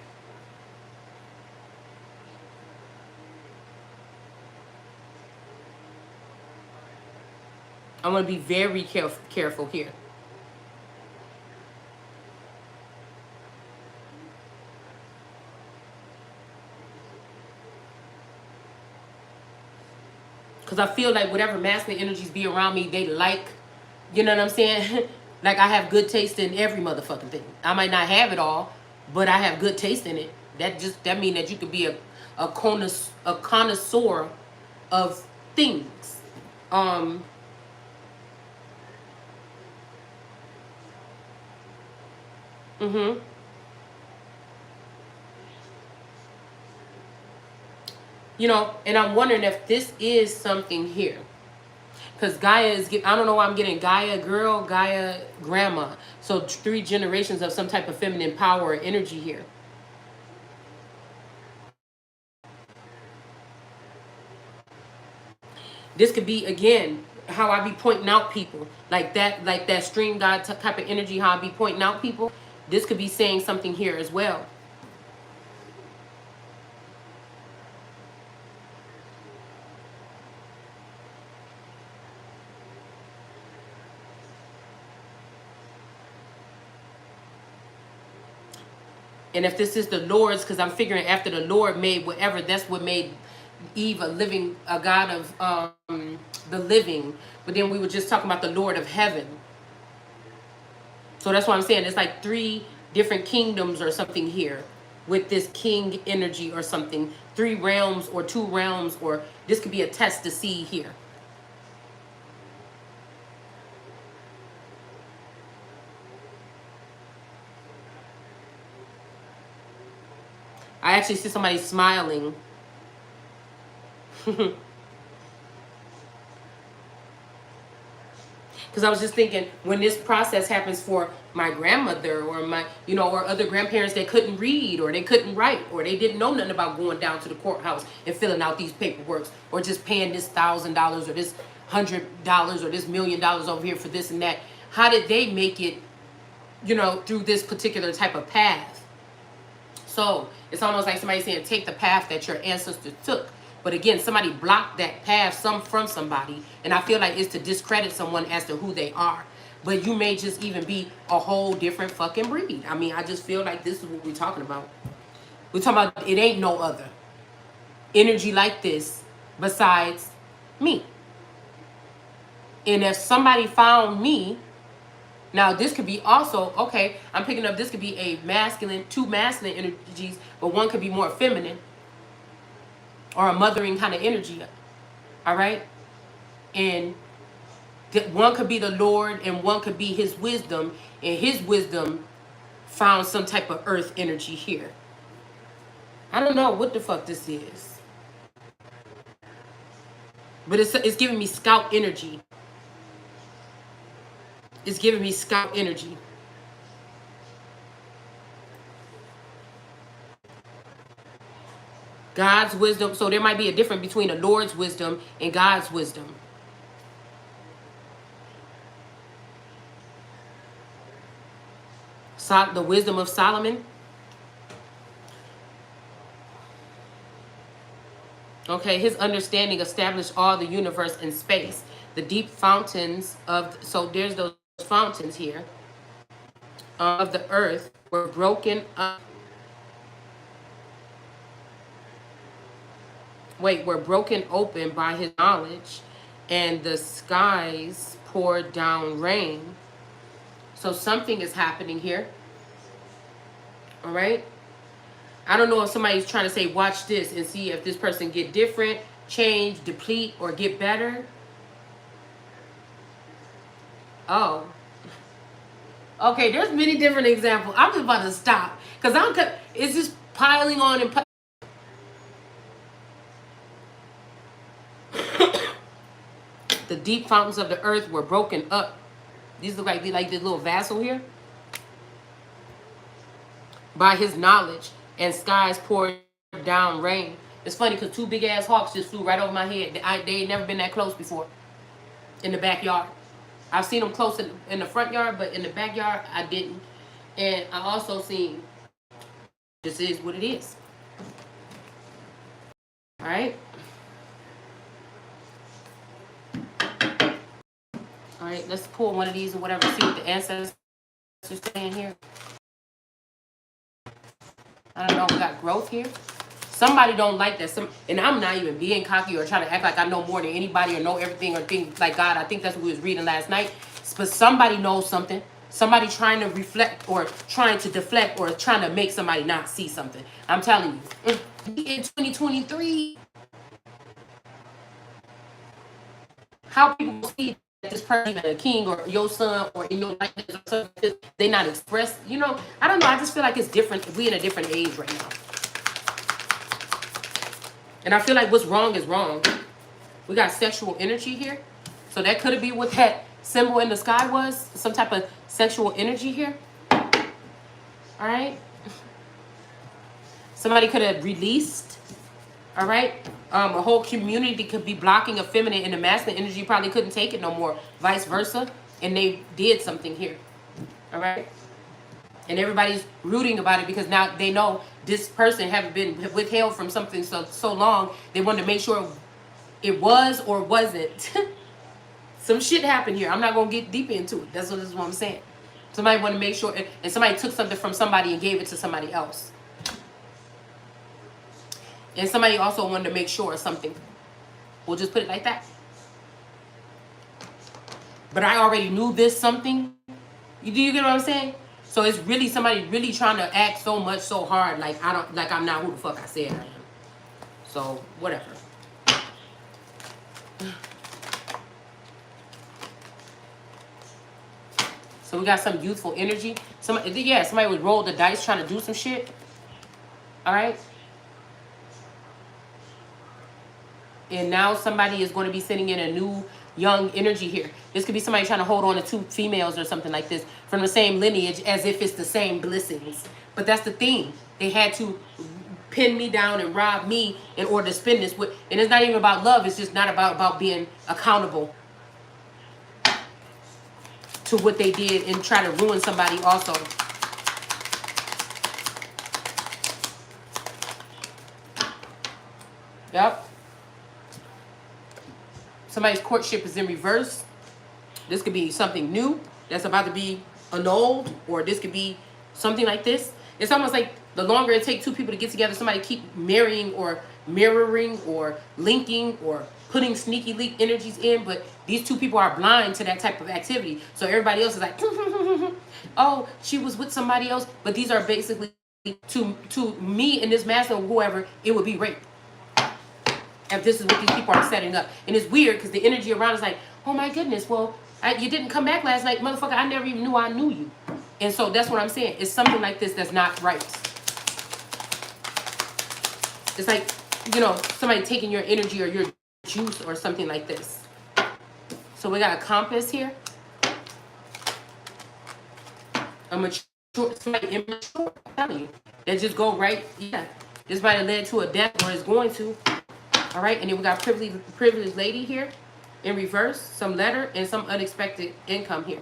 I want to be very careful here. Because I feel like whatever masculine energies be around me, they like, you know what I'm saying? Like I have good taste in every motherfucking thing. I might not have it all, but I have good taste in it. That means that you could be a connoisseur of things. You know, and I'm wondering if this is something here. Because Gaia is, I don't know why I'm getting Gaia girl, Gaia grandma. So 3 generations of some type of feminine power or energy here. This could be, again, how I be pointing out people. Like that stream god type of energy, how I be pointing out people. This could be saying something here as well. And if this is the Lord's, because I'm figuring after the Lord made whatever, that's what made Eve a god of the living. But then we were just talking about the Lord of heaven. So that's what I'm saying. It's like 3 different kingdoms or something here with this king energy or something. 3 realms or 2 realms, or this could be a test to see here. I actually see somebody smiling. Because I was just thinking, when this process happens for my grandmother or my, or other grandparents that couldn't read or they couldn't write or they didn't know nothing about going down to the courthouse and filling out these paperwork or just paying this $1,000 or this $100 or this $1,000,000 over here for this and that. How did they make it, through this particular type of path? So it's almost like somebody saying, take the path that your ancestors took. But again, somebody blocked that path from somebody. And I feel like it's to discredit someone as to who they are. But you may just even be a whole different fucking breed. I mean, I just feel like this is what we're talking about. We're talking about it ain't no other energy like this besides me. And if somebody found me, now this could be also, okay, I'm picking up, this could be a masculine, 2 masculine energies, but one could be more feminine. Or a mothering kind of energy, all right? And one could be the Lord and one could be his wisdom, and his wisdom found some type of earth energy here. I don't know what the fuck this is. But it's giving me scout energy. It's giving me scout energy. God's wisdom. So there might be a difference between the Lord's wisdom and God's wisdom. The wisdom of Solomon. Okay, his understanding established all the universe and space. The deep fountains of, so there's those fountains here, of the earth were broken up. Were broken open by his knowledge, and the skies poured down rain. So something is happening here. All right. I don't know if somebody's trying to say, watch this and see if this person get different, change, deplete, or get better. Oh. Okay, there's many different examples. I'm just about to stop. Because it's just piling on and the deep fountains of the earth were broken up. These look like this little vessel here. By his knowledge, and skies poured down rain. It's funny because 2 big ass hawks just flew right over my head. They ain't never been that close before. In the backyard. I've seen them close in the front yard, but in the backyard, I didn't. And I also seen, this is what it is. All right. All right, let's pull one of these or whatever, see what the ancestors are saying here. I don't know, we got growth here. Somebody don't like that. And I'm not even being cocky or trying to act like I know more than anybody or know everything or think like God. I think that's what we was reading last night. But somebody knows something. Somebody trying to reflect or trying to deflect or trying to make somebody not see something. I'm telling you. In 2023, how people see that this person is a king or your son or in your likeness or something, they not expressed. I don't know. I just feel like it's different. We in a different age right now. And I feel like what's wrong is wrong. We got sexual energy here. So that could be what that symbol in the sky was. Some type of sexual energy here. All right. Somebody could have released. All right. A whole community could be blocking a feminine and the masculine energy probably couldn't take it no more. Vice versa. And they did something here. All right. And everybody's rooting about it because now they know this person haven't been withheld from something so long. They wanted to make sure it was or wasn't. Some shit happened here. I'm not going to get deep into it. That's what I'm saying. Somebody wanted to make sure, and somebody took something from somebody and gave it to somebody else. And somebody also wanted to make sure of something. We'll just put it like that. But I already knew this something. Do you get what I'm saying? So it's really somebody really trying to act so much, so hard, like I'm not who the fuck I said I am. So whatever. So we got some youthful energy. Somebody would roll the dice trying to do some shit. All right. And now somebody is going to be sitting in a new young energy here. This could be somebody trying to hold on to two females or something like this from the same lineage as if it's the same blessings. But that's the thing. They had to pin me down and rob me in order to spend this. And it's not even about love. It's just not about being accountable to what they did and try to ruin somebody also. Yep. Somebody's courtship is in reverse. This could be something new that's about to be annulled, or this could be something like this. It's almost like the longer it takes two people to get together, somebody keep marrying or mirroring or linking or putting sneaky leak energies in, but these two people are blind to that type of activity. So everybody else is like, oh, she was with somebody else. But these are basically, to me and this master or whoever, it would be rape. If this is what these people are setting up. And it's weird because the energy around is like, oh my goodness, well, you didn't come back last night. Motherfucker, I never even knew I knew you. And so that's what I'm saying. It's something like this that's not right. It's like, somebody taking your energy or your juice or something like this. So we got a compass here. A mature, somebody immature, I'm telling you. They just go right, yeah. This might have led to a death or is going to. All right, and then we got privileged lady here in reverse, some letter, and some unexpected income here.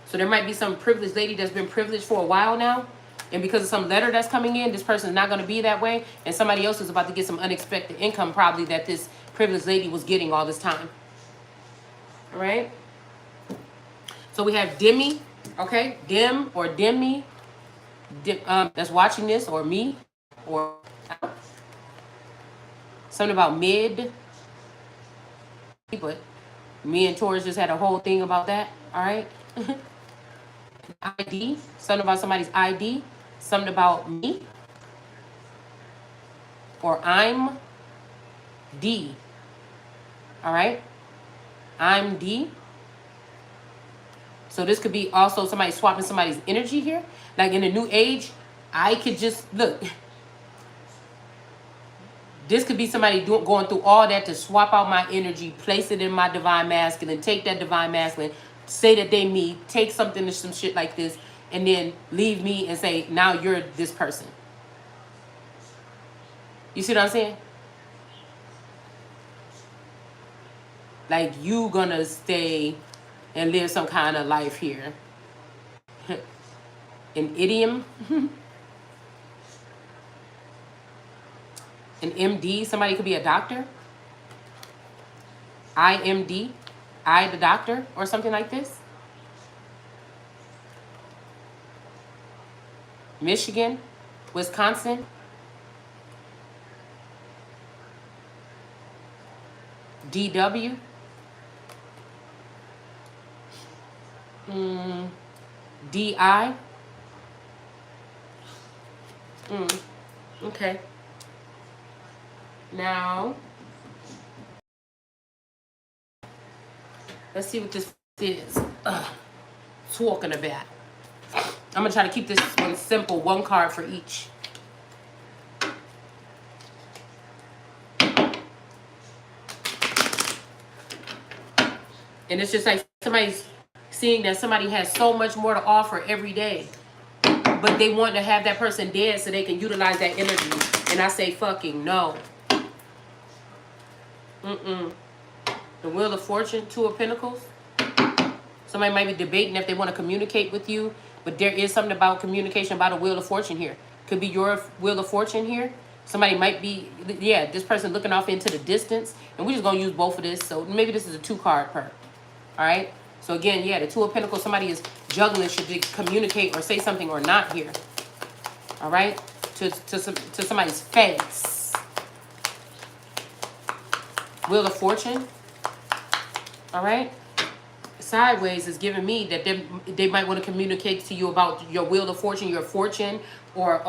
So there might be some privileged lady that's been privileged for a while now, and because of some letter that's coming in, this person is not going to be that way, and somebody else is about to get some unexpected income probably that this privileged lady was getting all this time. All right? So we have Demi, okay? Dim or Demi, that's watching this, or me, or something about mid, but me and Taurus just had a whole thing about that, all right? ID, something about somebody's ID, something about me, or I'm D, all right? I'm D. So this could be also somebody swapping somebody's energy here. Like in the new age, I could just, look, this could be somebody going through all that to swap out my energy, place it in my divine masculine, take that divine masculine, say that they me, take something to some shit like this, and then leave me and say, now you're this person. You see what I'm saying? Like you gonna stay and live some kind of life here. An idiom. An MD, somebody could be a doctor. IMD, I the doctor, or something like this. Michigan, Wisconsin. DW. DI. Okay. Now, let's see what this is talking about. I'm going to try to keep this one simple, one card for each. And it's just like somebody's seeing that somebody has so much more to offer every day. But they want to have that person dead so they can utilize that energy. And I say fucking no. Mm-mm. The Wheel of Fortune, Two of Pentacles. Somebody might be debating if they want to communicate with you. But there is something about communication about a Wheel of Fortune here. Could be your Wheel of Fortune here. Somebody might be, yeah, this person looking off into the distance. And we're just going to use both of this. So maybe this is a 2-card per. All right. So again, yeah, the Two of Pentacles, somebody is juggling, should they communicate or say something or not here. All right. To somebody's face. Wheel of Fortune. All right. Sideways is giving me that they might want to communicate to you about your Wheel of Fortune, your fortune, or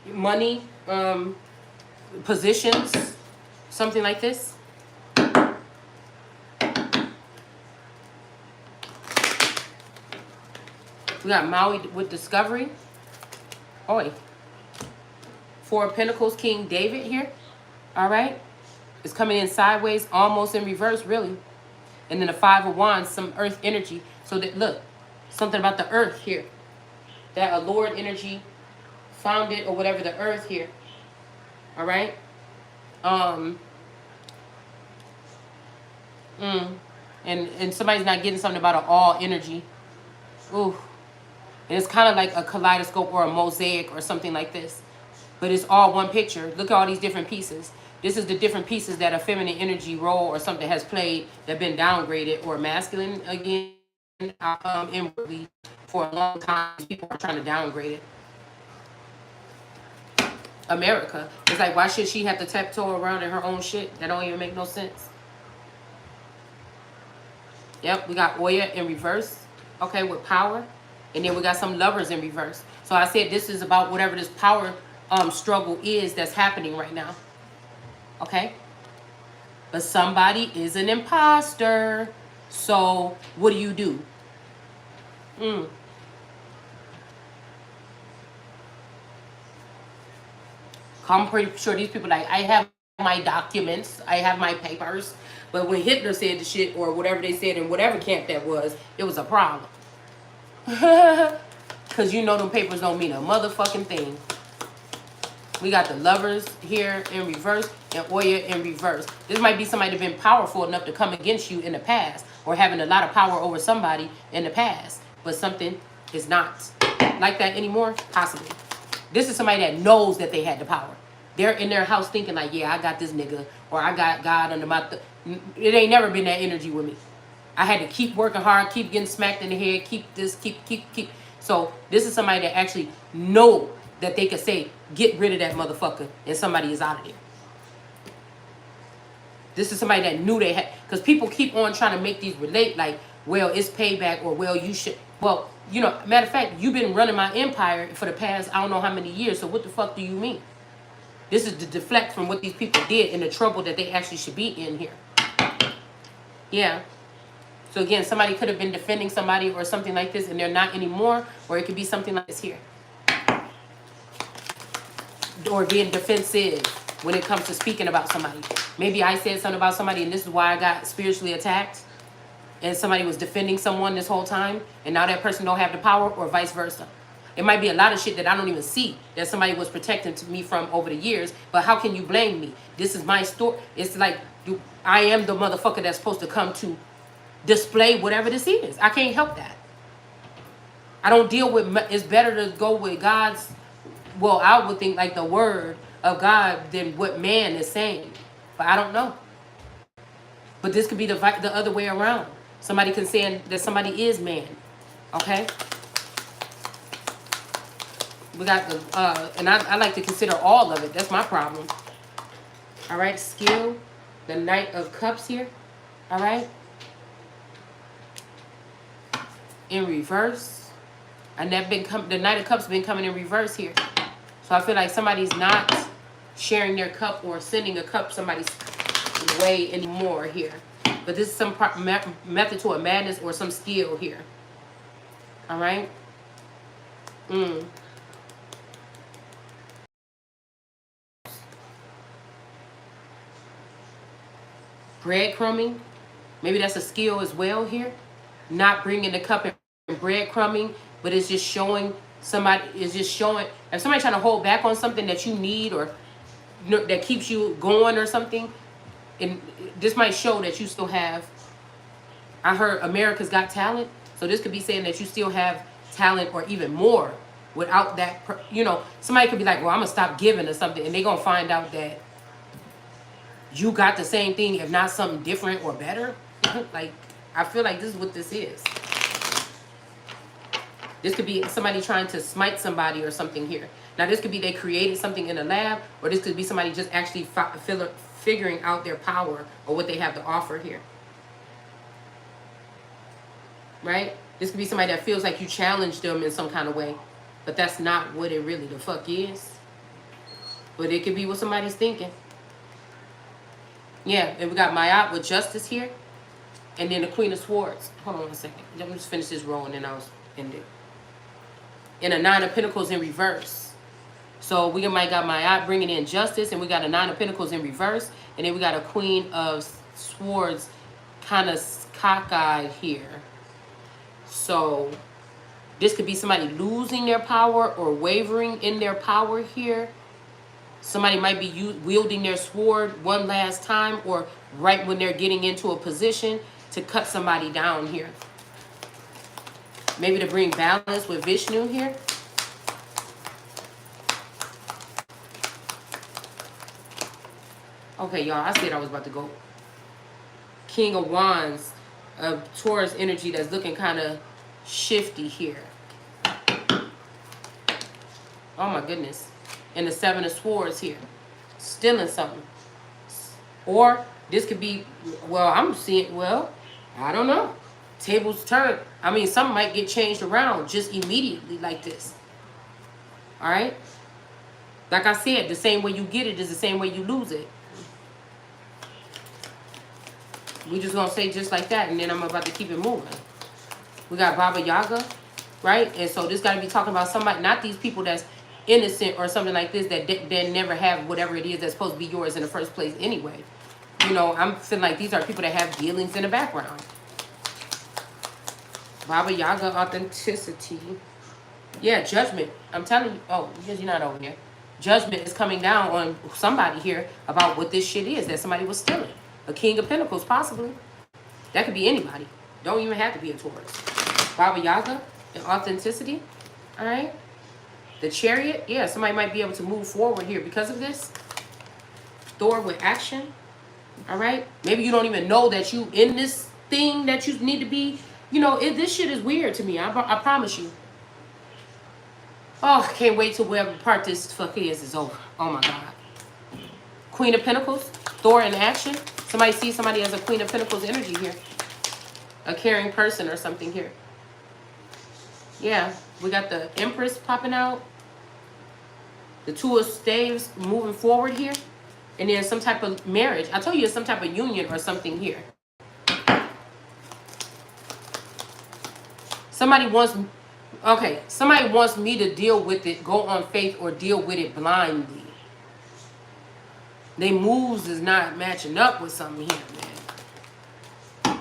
money, positions, something like this. We got Maui with Discovery. Oi. Four of Pentacles, King David here. All right. It's coming in sideways, almost in reverse, really. And then the Five of Wands, some earth energy. So that, look, something about the earth here. That allured energy found it, or whatever, the earth here. All right. And somebody's not getting something about an all energy. Ooh. And it's kind of like a kaleidoscope or a mosaic or something like this. But it's all one picture. Look at all these different pieces. This is the different pieces that a feminine energy role or something has played that have been downgraded, or masculine again, inwardly for a long time. People are trying to downgrade it. America. It's like, why should she have to tiptoe around in her own shit? That don't even make no sense. Yep, we got Oya in reverse. Okay, with power. And then we got some Lovers in reverse. So I said this is about whatever this power struggle is that's happening right now. Okay? But somebody is an imposter. So what do? I'm pretty sure these people like, I have my documents, I have my papers. But when Hitler said the shit, or whatever they said in whatever camp that was, it was a problem. Because you know them papers don't mean a motherfucking thing. We got the Lovers here in reverse and Oya in reverse. This might be somebody that's been powerful enough to come against you in the past, or having a lot of power over somebody in the past. But something is not like that anymore, possibly. This is somebody that knows that they had the power. They're in their house thinking like, yeah, I got this nigga, or I got God under my... It ain't never been that energy with me. I had to keep working hard, keep getting smacked in the head, keep this, keep. So this is somebody that actually know that they could say, get rid of that motherfucker, and somebody is out of there. This is somebody that knew they had... Because people keep on trying to make these relate like, well, it's payback, or well, you should... Well, you know, matter of fact, you've been running my empire for the past I don't know how many years, so what the fuck do you mean? This is to deflect from what these people did and the trouble that they actually should be in here. Yeah. So again, somebody could have been defending somebody or something like this, and they're not anymore. Or it could be something like this here. Or being defensive when it comes to speaking about somebody. Maybe I said something about somebody, and this is why I got spiritually attacked. And somebody was defending someone this whole time, and now that person don't have the power, or vice versa. It might be a lot of shit that I don't even see that somebody was protecting me from over the years. But how can you blame me? This is my story. It's like, I am the motherfucker that's supposed to come to display whatever this is. I can't help that. I don't deal with... It's better to go with God's... Well, I would think like the word of God than what man is saying. But I don't know. But this could be the other way around. Somebody can say that somebody is man. Okay? We got the... and I like to consider all of it. That's my problem. All right? Skill. The Knight of Cups here. All right? In reverse. And the Knight of Cups been coming in reverse here. So I feel like somebody's not sharing their cup or sending a cup somebody's way anymore here. But this is some method to a madness or some skill here. All right? Breadcrumbing. Maybe that's a skill as well here. Not bringing the cup and breadcrumbing, but it's just showing somebody, is just showing, if somebody's trying to hold back on something that you need, or that keeps you going or something, and this might show that you still have, I heard America's Got Talent, so this could be saying that you still have talent or even more without that, somebody could be like, well, I'm gonna stop giving or something, and they're gonna find out that you got the same thing, if not something different or better. Like, I feel like this is what this is. This could be somebody trying to smite somebody or something here. Now, this could be they created something in the lab, or this could be somebody just actually figuring out their power or what they have to offer here. Right? This could be somebody that feels like you challenged them in some kind of way, but that's not what it really the fuck is. But it could be what somebody's thinking. Yeah, and we got Mayat with Justice here, and then the Queen of Swords. Hold on a second. Let me just finish this row, and then I'll end it. And a Nine of Pentacles in reverse. So we might got Mayat bringing in Justice, and we got a Nine of Pentacles in reverse, and then we got a Queen of Swords kind of cockeyed here. So this could be somebody losing their power or wavering in their power here. Somebody might be wielding their sword one last time, or right when they're getting into a position to cut somebody down here. Maybe to bring balance with Vishnu here. Okay, y'all, I said I was about to go. King of Wands, a Taurus energy that's looking kind of shifty here. Oh my goodness. And the Seven of Swords here. Stealing something. Or this could be, well, I'm seeing, well, I don't know. Tables turn. I mean, something might get changed around just immediately like this. All right? Like I said, the same way you get it is the same way you lose it. We just gonna say just like that, and then I'm about to keep it moving. We got Baba Yaga, right? And so this got to be talking about somebody, not these people that's innocent or something like this, that never have whatever it is that's supposed to be yours in the first place anyway. You know, I'm feeling like these are people that have dealings in the background. Baba Yaga, authenticity. Yeah, judgment. I'm telling you. Oh, because you're not over here. Judgment is coming down on somebody here about what this shit is that somebody was stealing. A King of Pentacles, possibly. That could be anybody. Don't even have to be a Taurus. Baba Yaga and authenticity. All right. The Chariot. Yeah, somebody might be able to move forward here because of this. Thor with action. All right. Maybe you don't even know that you in this thing that you need to be. You know, this shit is weird to me. I promise you. Oh, I can't wait till whatever part this fuck is over. Oh my God. Queen of Pentacles. Thor in action. Somebody sees somebody as a Queen of Pentacles energy here. A caring person or something here. Yeah. We got the Empress popping out. The Two of Staves moving forward here. And then some type of marriage. I told you it's some type of union or something here. Somebody wants me to deal with it, go on faith, or deal with it blindly. They moves is not matching up with something here, man.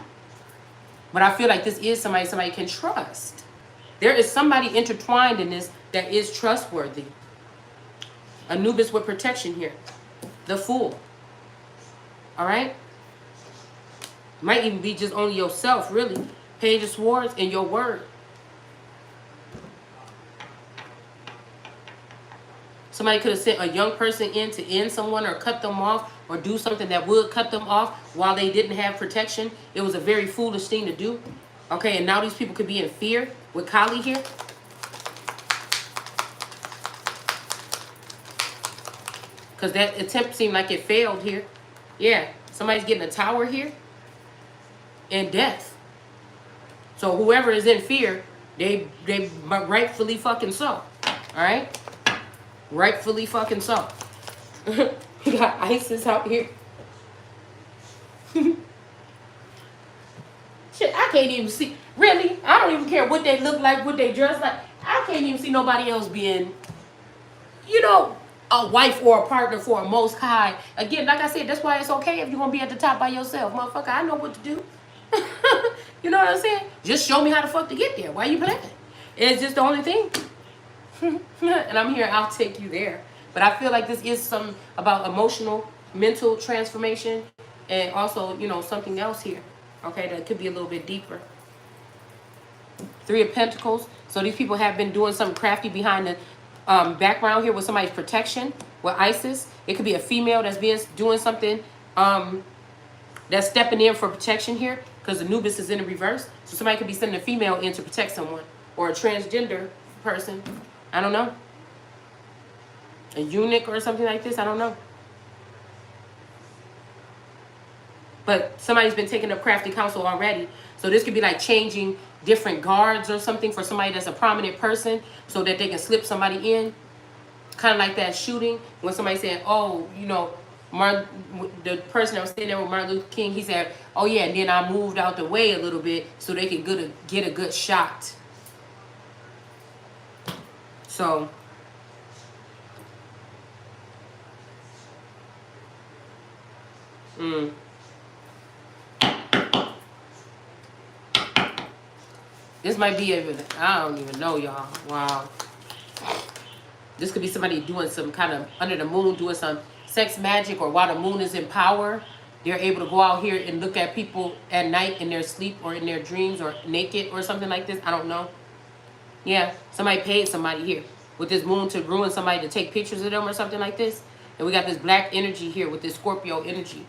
But I feel like this is somebody can trust. There is somebody intertwined in this that is trustworthy. Anubis with protection here. The Fool. All right? Might even be just only yourself, really. Page of Swords and your word. Somebody could have sent a young person in to end someone or cut them off or do something that would cut them off while they didn't have protection. It was a very foolish thing to do. Okay, and now these people could be in fear with Kali here. Because that attempt seemed like it failed here. Yeah, somebody's getting a tower here. And death. So whoever is in fear, they rightfully fucking so. Alright? Rightfully fucking so. We got ISIS out here. Shit, I can't even see. Really? I don't even care what they look like, what they dress like. I can't even see nobody else being, a wife or a partner for a Most High. Again, like I said, that's why it's okay if you're going to be at the top by yourself. Motherfucker, I know what to do. You know what I'm saying? Just show me how the fuck to get there. Why you playing? It's just the only thing. And I'm here, I'll take you there. But I feel like this is some about emotional, mental transformation, and also, you know, something else here. Okay, that could be a little bit deeper. Three of Pentacles. So these people have been doing something crafty behind the background here with somebody's protection, with Isis. It could be a female that's doing something that's stepping in for protection here, because the Anubis is in the reverse. So somebody could be sending a female in to protect someone, or a transgender person. I don't know. A eunuch or something like this. I don't know. But somebody's been taking up crafty counsel already. So this could be like changing different guards or something for somebody that's a prominent person, so that they can slip somebody in. Kind of like that shooting when somebody said, oh, you know, the person that was sitting there with Martin Luther King, he said, oh yeah, and then I moved out the way a little bit so they could get a good shot. So this might be I don't even know, y'all. Wow. This could be somebody doing some kind of under the moon, doing some sex magic, or while the moon is in power, they're able to go out here and look at people at night in their sleep or in their dreams, or naked or something like this. I don't know. Yeah, somebody paid somebody here with this moon to ruin somebody, to take pictures of them or something like this. And we got this black energy here with this Scorpio energy.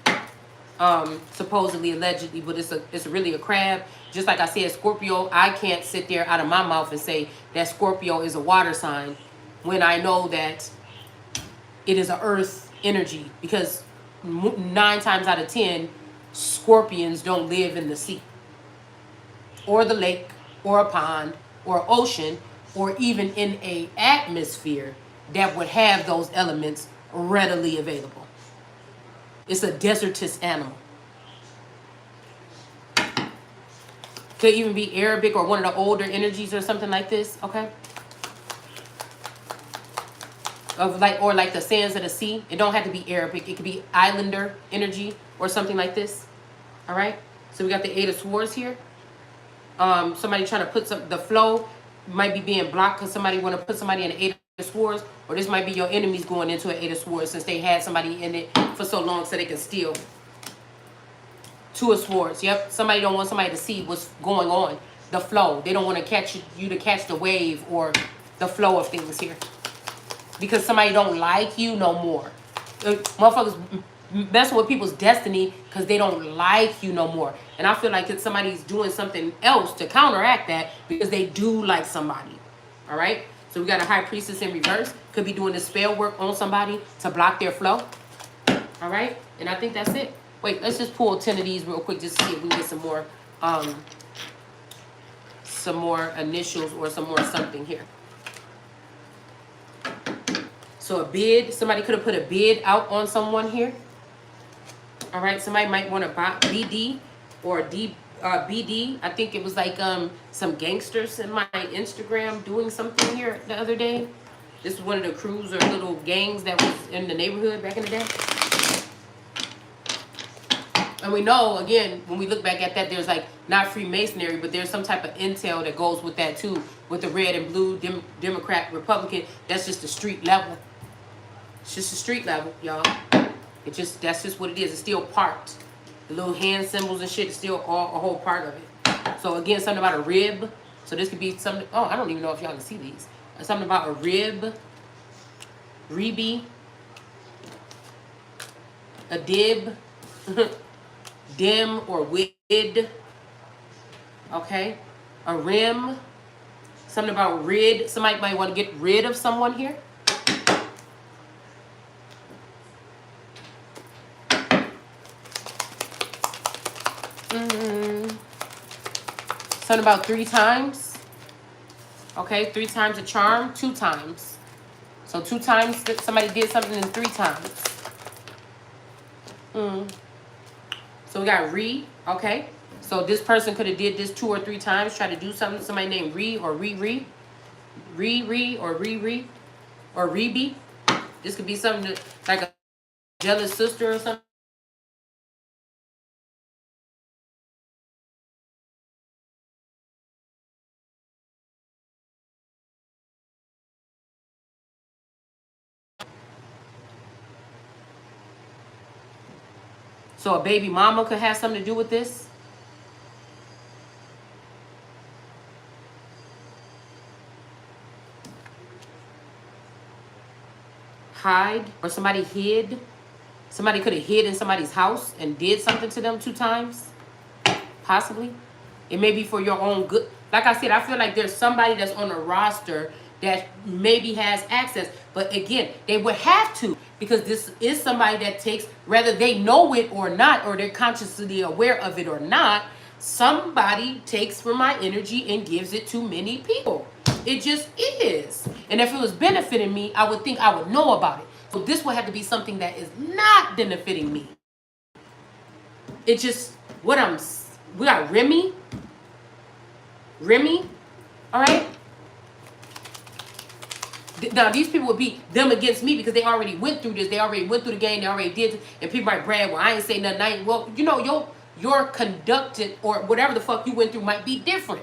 Supposedly, allegedly, but it's really a crab. Just like I said, Scorpio, I can't sit there out of my mouth and say that Scorpio is a water sign when I know that it is an earth energy, because 9 times out of 10, scorpions don't live in the sea or the lake or a pond or ocean, or even in a atmosphere that would have those elements readily available. It's a desertous animal. Could even be Arabic or one of the older energies or something like this, okay? Of like, or like the sands of the sea. It don't have to be Arabic. It could be islander energy or something like this. All right? So we got the Eight of Swords here. Somebody trying to put the flow might be being blocked because somebody want to put somebody in the Eight of Swords, or this might be your enemies going into an Eight of Swords since they had somebody in it for so long so they can steal. Two of Swords. Yep. Somebody don't want somebody to see what's going on. The flow. They don't want to catch you to catch the wave or the flow of things here. Because somebody don't like you no more. Motherfuckers messing with people's destiny because they don't like you no more. And I feel like somebody's doing something else to counteract that because they do like somebody. All right? So we got a High Priestess in reverse. Could be doing the spell work on somebody to block their flow. All right? And I think that's it. Wait, let's just pull 10 of these real quick just to see if we can get some more initials or some more something here. So a bid, somebody could have put a bid out on someone here. All right, somebody might want to buy BD or BD. I think it was like some gangsters in my Instagram doing something here the other day. This was one of the crews or little gangs that was in the neighborhood back in the day. And we know, again, when we look back at that, there's like not Freemasonry, but there's some type of intel that goes with that too, with the red and blue, Democrat, Republican. That's just the street level. It's just the street level, y'all. That's just what it is. It's still part. The little hand symbols and shit is still a whole part of it. So again, something about a rib. So this could be something. Oh, I don't even know if y'all can see these. Something about a rib, rebe, a dib, dim or wid. Okay, a rim. Something about rid. Somebody might want to get rid of someone here. Something about 3 times. Okay, 3 times a charm, 2 times. So 2 times that somebody did something and 3 times. So we got re, okay. So this person could have did this 2 or 3 times, try to do something. Somebody named Re or Re or Re or Rebe. This could be something like a jealous sister or something. So a baby mama could have something to do with this. Hide, or somebody hid. Somebody could have hid in somebody's house and did something to them 2 times. Possibly. It may be for your own good. Like I said, I feel like there's somebody that's on a roster that maybe has access. But again, they would have to, because this is somebody that takes, whether they know it or not, or they're consciously aware of it or not, somebody takes from my energy and gives it to many people. It just is. And if it was benefiting me, I would think I would know about it. So this would have to be something that is not benefiting me. It just, we got Remy, all right? Now, these people would be them against me because they already went through this. They already went through the game. They already did. And people might brag, well, I ain't say nothing. Well, you know, your conducted or whatever the fuck you went through might be different.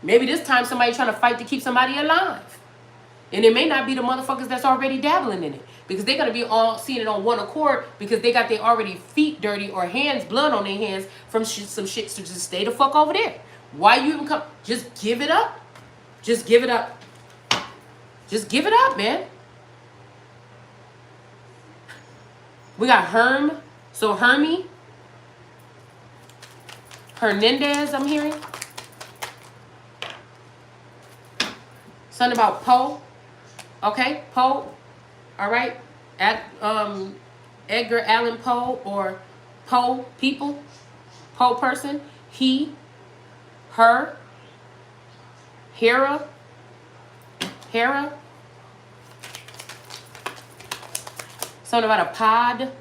Maybe this time somebody trying to fight to keep somebody alive. And it may not be the motherfuckers that's already dabbling in it. Because they're going to be all seeing it on one accord because they got their already feet dirty or hands, blood on their hands from some shit. So just stay the fuck over there. Why you even come? Just give it up. Just give it up. Just give it up, man. We got Herm. So Hermie. Hernandez, I'm hearing. Something about Poe. Okay, Poe. All right. Edgar Allan Poe or Poe people. Poe person. He. Her. Hera. Something about a pod.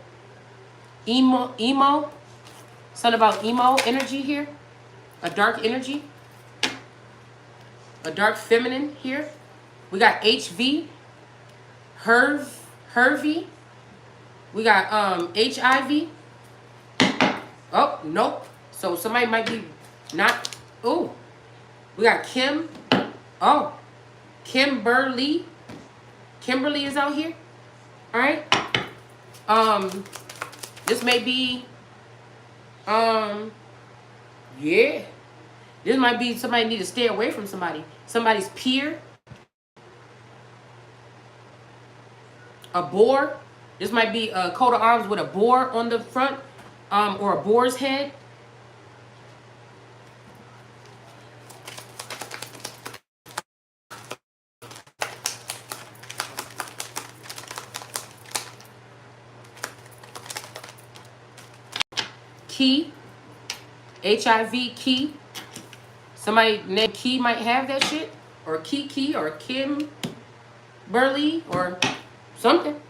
Emo. Something about emo energy here. A dark energy. A dark feminine here. We got HV. Hervy. We got HIV. Oh, nope. So somebody might be not. Oh. We got Kim. Oh. Kimberly. Kimberly is out here. All right. This may be yeah. This might be somebody need to stay away from somebody. Somebody's peer. A boar. This might be a coat of arms with a boar on the front, or a boar's head. Key. HIV Key. Somebody named Key might have that shit. Or Kiki or Kim Burley or something.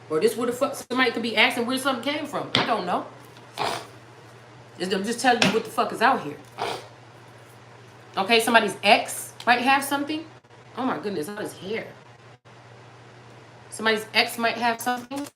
Or this would have somebody could be asking where something came from. I don't know. I'm just telling you what the fuck is out here. Okay, somebody's ex might have something. Oh my goodness, all his hair. Somebody's ex might have something.